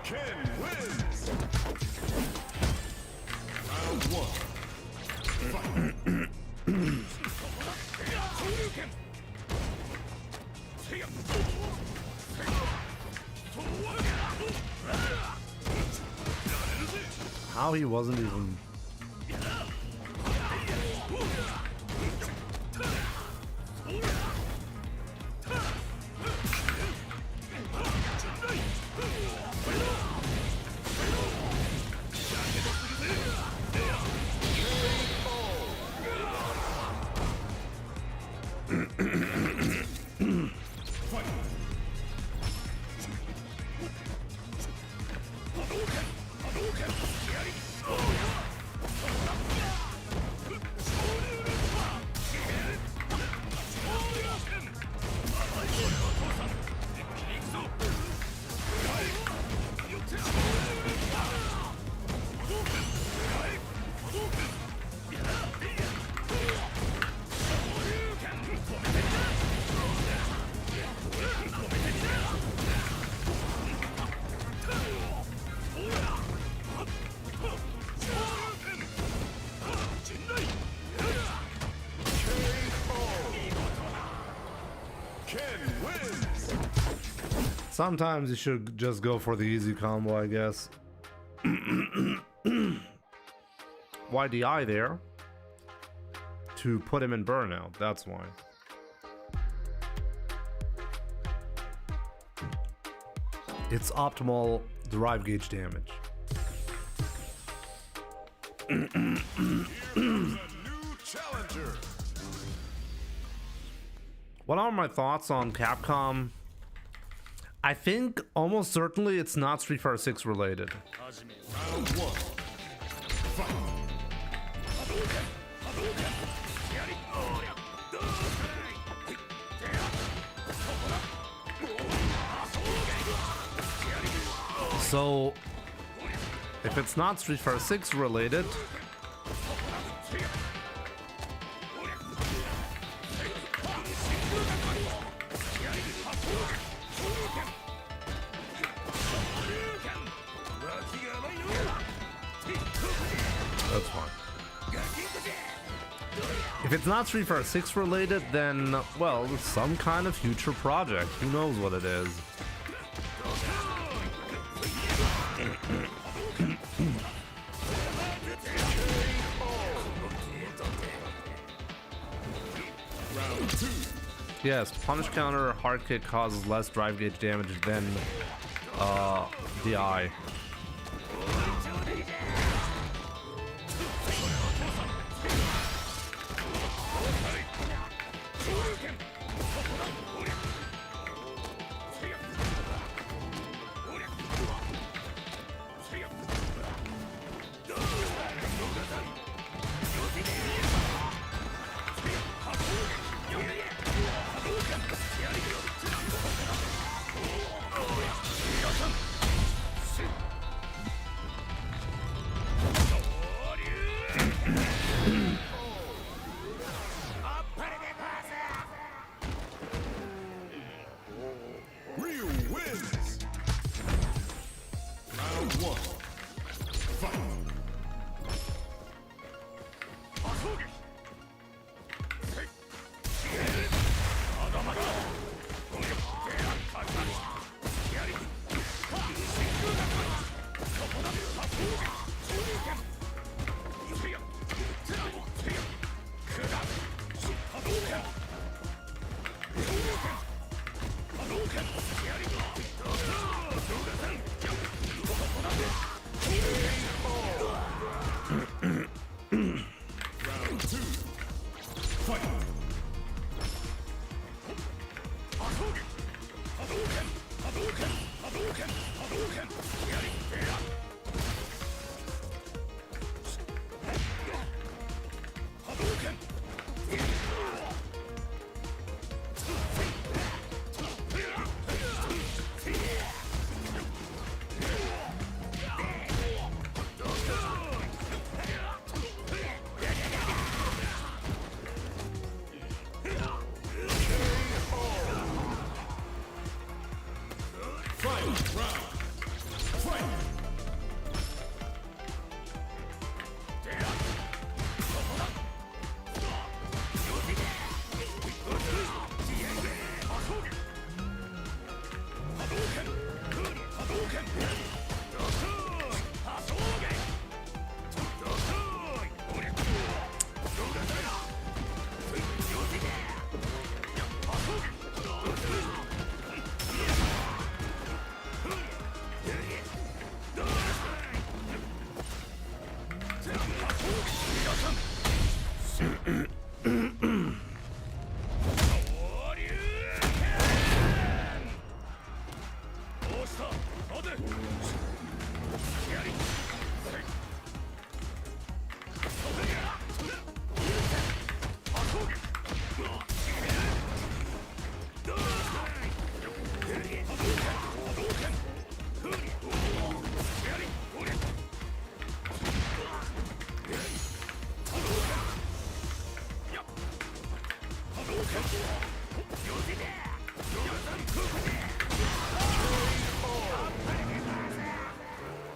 Ken wins. Round 1. Fight. How he wasn't even. Sometimes you should just go for the easy combo, I guess. YDI there to put him in burnout, that's why. It's optimal drive gauge damage. Here's a new challenger. What are my thoughts on Capcom? I think almost certainly it's not Street Fighter 6 related. Round 1. Fight. So, if it's not Street Fighter 6 related, that's fine. If it's not Street Fighter 6 related, then, well, some kind of future project. Who knows what it is? Round 2. Yes, punish counter hard kick causes less drive gauge damage than DI.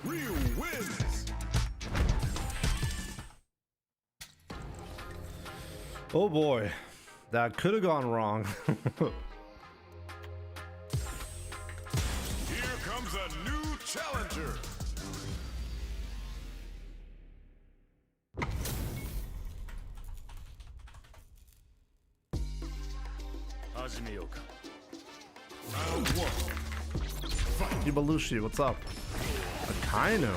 Ryu wins. Oh boy, that could have gone wrong. Here comes a new challenger. Round one. Ibalushi, what's up? Akainu.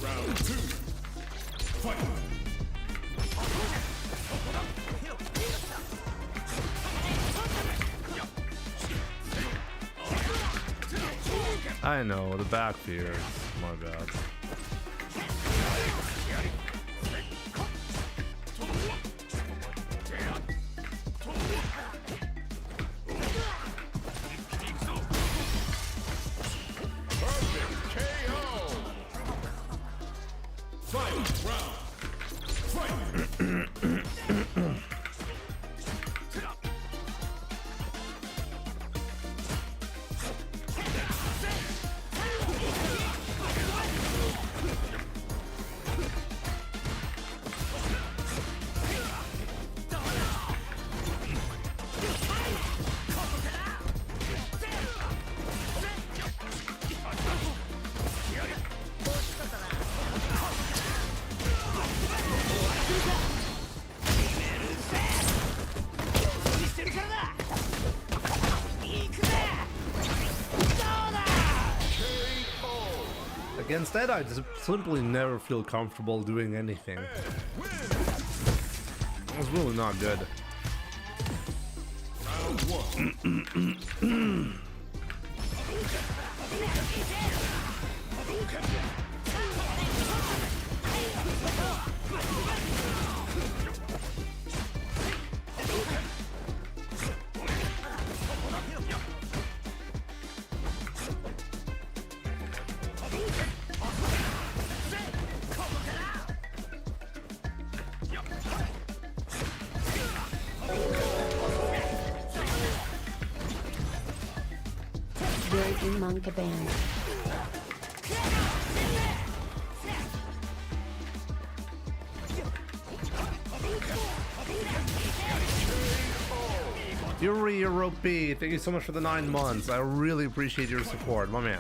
Round two. Fight. I know, the back fear. My bad. Perfect KO. Fight round. Fight. Against that, I just simply never feel comfortable doing anything. It's really not good. Round one. You're in Monka Band. Yuri Europe, thank you so much for the 9 months. I really appreciate your support, my man.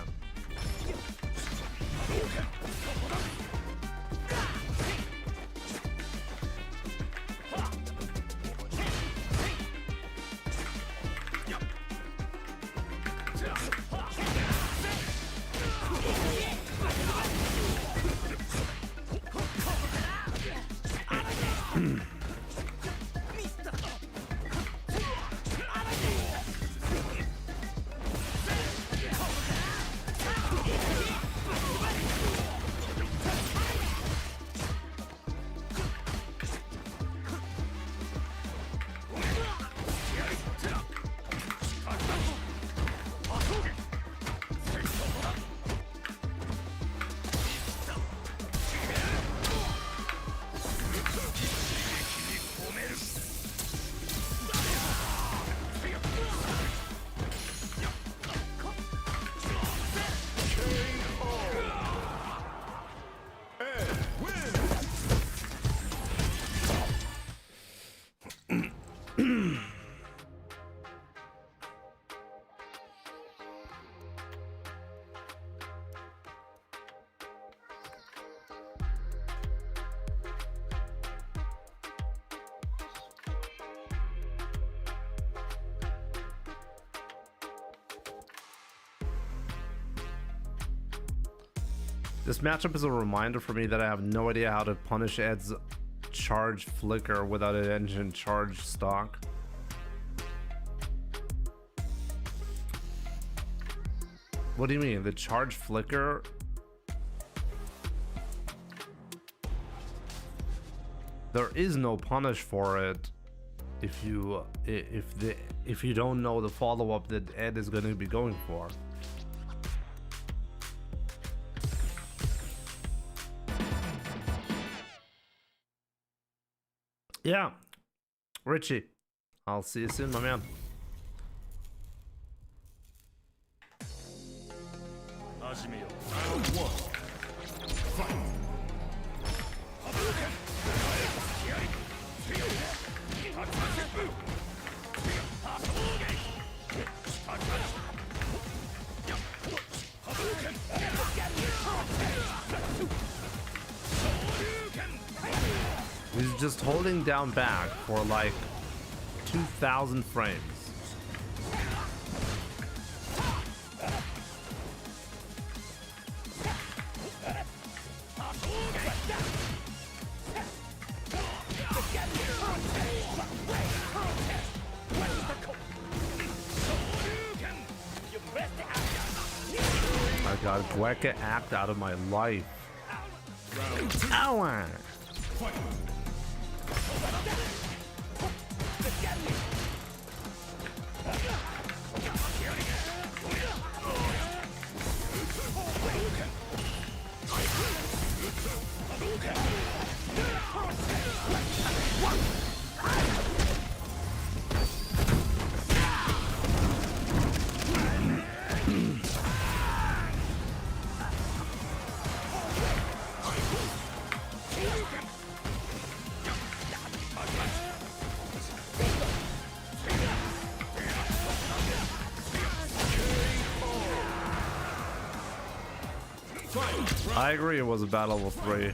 This matchup is a reminder for me that I have no idea how to punish Ed's charge flicker without an engine charge stock. What do you mean? The charge flicker? There is no punish for it if you don't know the follow-up that Ed is going to be going for. Yeah, Richie, I'll see you soon, my man. Round one. Fight. He's just holding down back for like 2,000 frames. I got Gueka act out of my life. Ow! I agree, it was a bad level 3.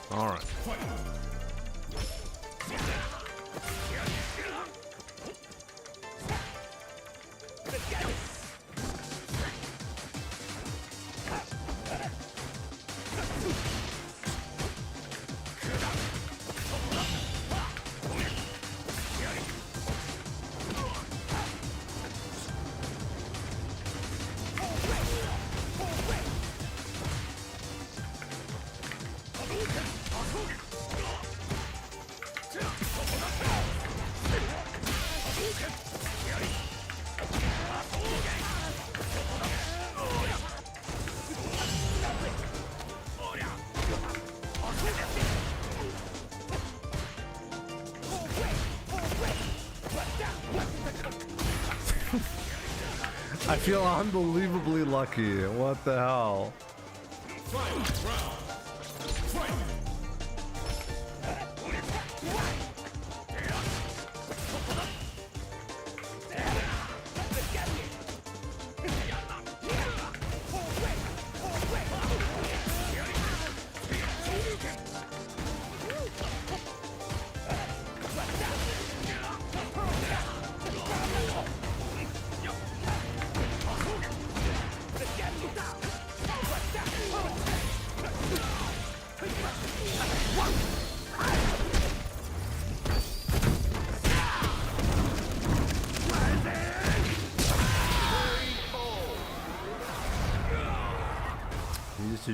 All right. I feel unbelievably lucky. What the hell?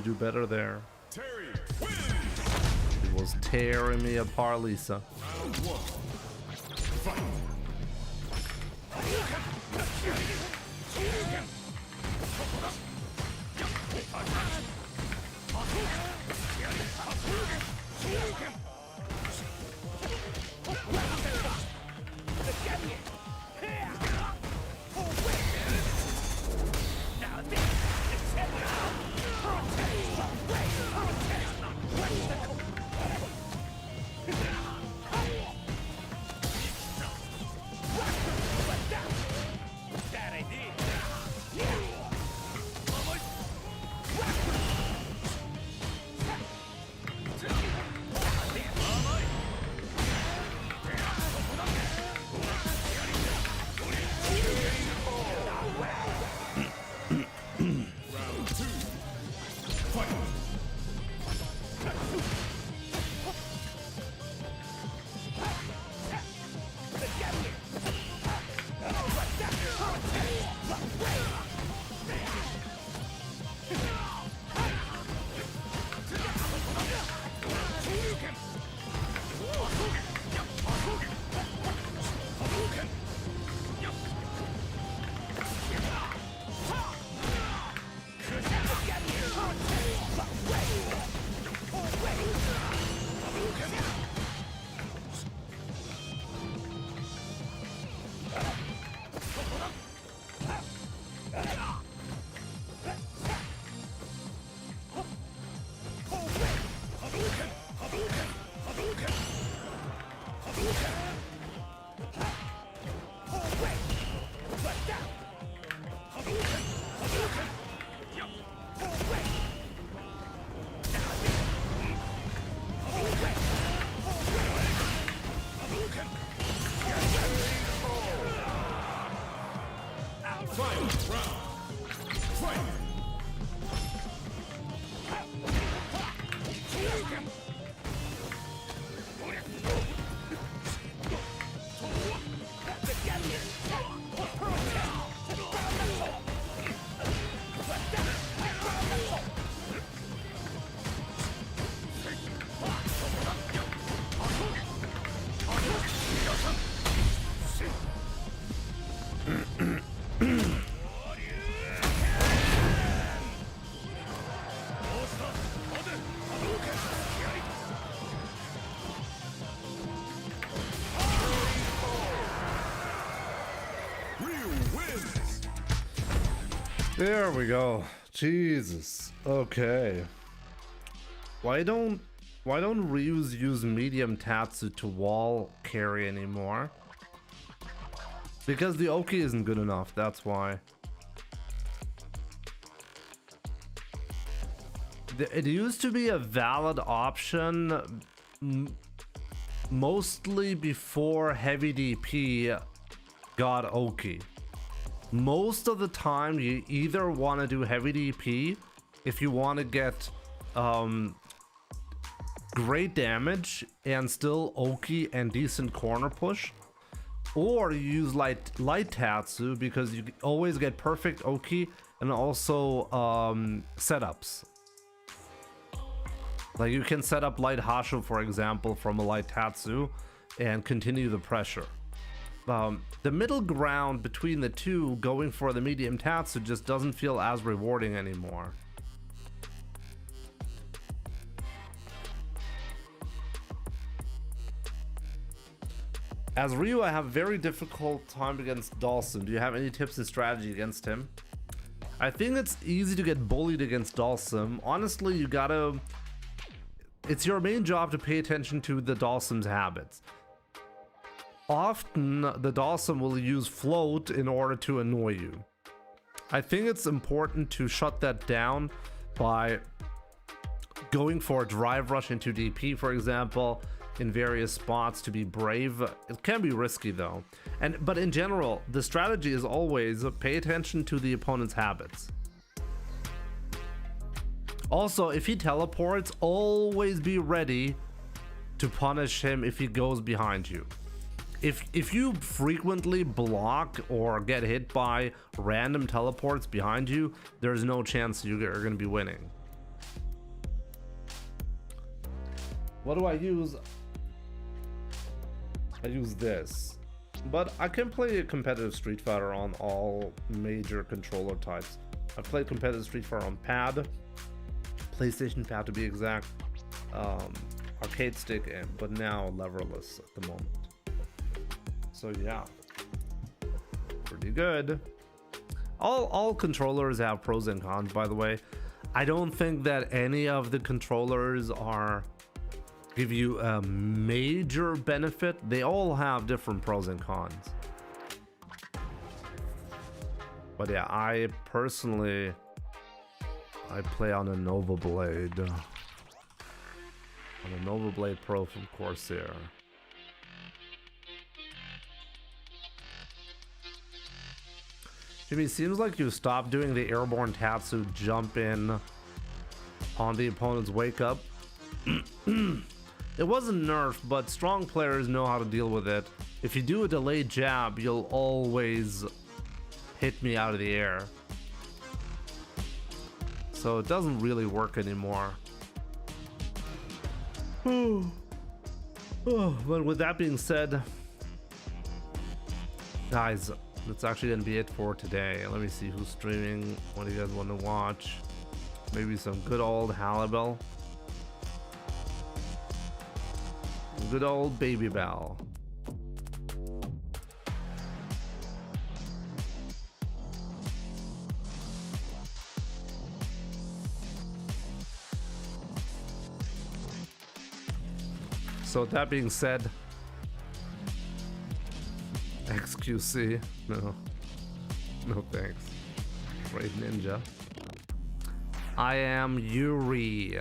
do better there. Terry wins. He was tearing me apart, Lisa. Round 1. Fight. Final round. Fight. There we go. Jesus. Okay. Why don't Ryu's use medium Tatsu to wall carry anymore? Because the Oki isn't good enough, that's why. It used to be a valid option mostly before heavy DP got Oki. Most of the time you either want to do heavy DP if you want to get great damage and still Oki and decent corner push, or you use light Tatsu because you always get perfect Oki and also setups. Like you can set up light Hasho, for example, from a light Tatsu and continue the pressure. The middle ground between the two, going for the medium Tatsu, just doesn't feel as rewarding anymore. As Ryu, I have a very difficult time against Dhalsim. Do you have any tips and strategy against him? I think it's easy to get bullied against Dhalsim. Honestly, you gotta... It's your main job to pay attention to the Dhalsim's habits. Often, the Dhalsim will use float in order to annoy you. I think it's important to shut that down by going for a drive rush into DP, for example, in various spots to be brave. It can be risky though. But in general, the strategy is always pay attention to the opponent's habits. Also, if he teleports, always be ready to punish him if he goes behind you. If you frequently block or get hit by random teleports behind you, there's no chance you're going to be winning. What do I use? I use this. But I can play a competitive Street Fighter on all major controller types. I've played competitive Street Fighter on pad, PlayStation pad to be exact, arcade stick, but now leverless at the moment. So yeah, pretty good. All controllers have pros and cons, by the way. I don't think that any of the controllers give you a major benefit. They all have different pros and cons. But yeah, I personally play on a Nova Blade. On a Nova Blade Pro from Corsair. Jimmy, seems like you stopped doing the airborne Tatsu jump in on the opponent's wake up. It wasn't nerfed, but strong players know how to deal with it. If you do a delayed jab, you'll always hit me out of the air. So it doesn't really work anymore. But with that being said, guys, that's actually gonna be it for today. Let me see who's streaming. What do you guys want to watch? Maybe some good old Halibel. Good old Baby Bell. So with that being said, XQC, no thanks. Brave Ninja. I am Yuri.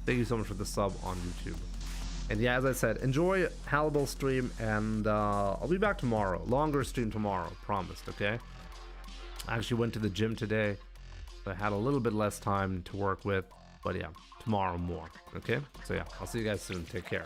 Thank you so much for the sub on YouTube. And yeah, as I said, enjoy Halibel's stream, and I'll be back tomorrow. Longer stream tomorrow, promised, okay? I actually went to the gym today, so I had a little bit less time to work with, but yeah, tomorrow more, okay? So yeah, I'll see you guys soon. Take care.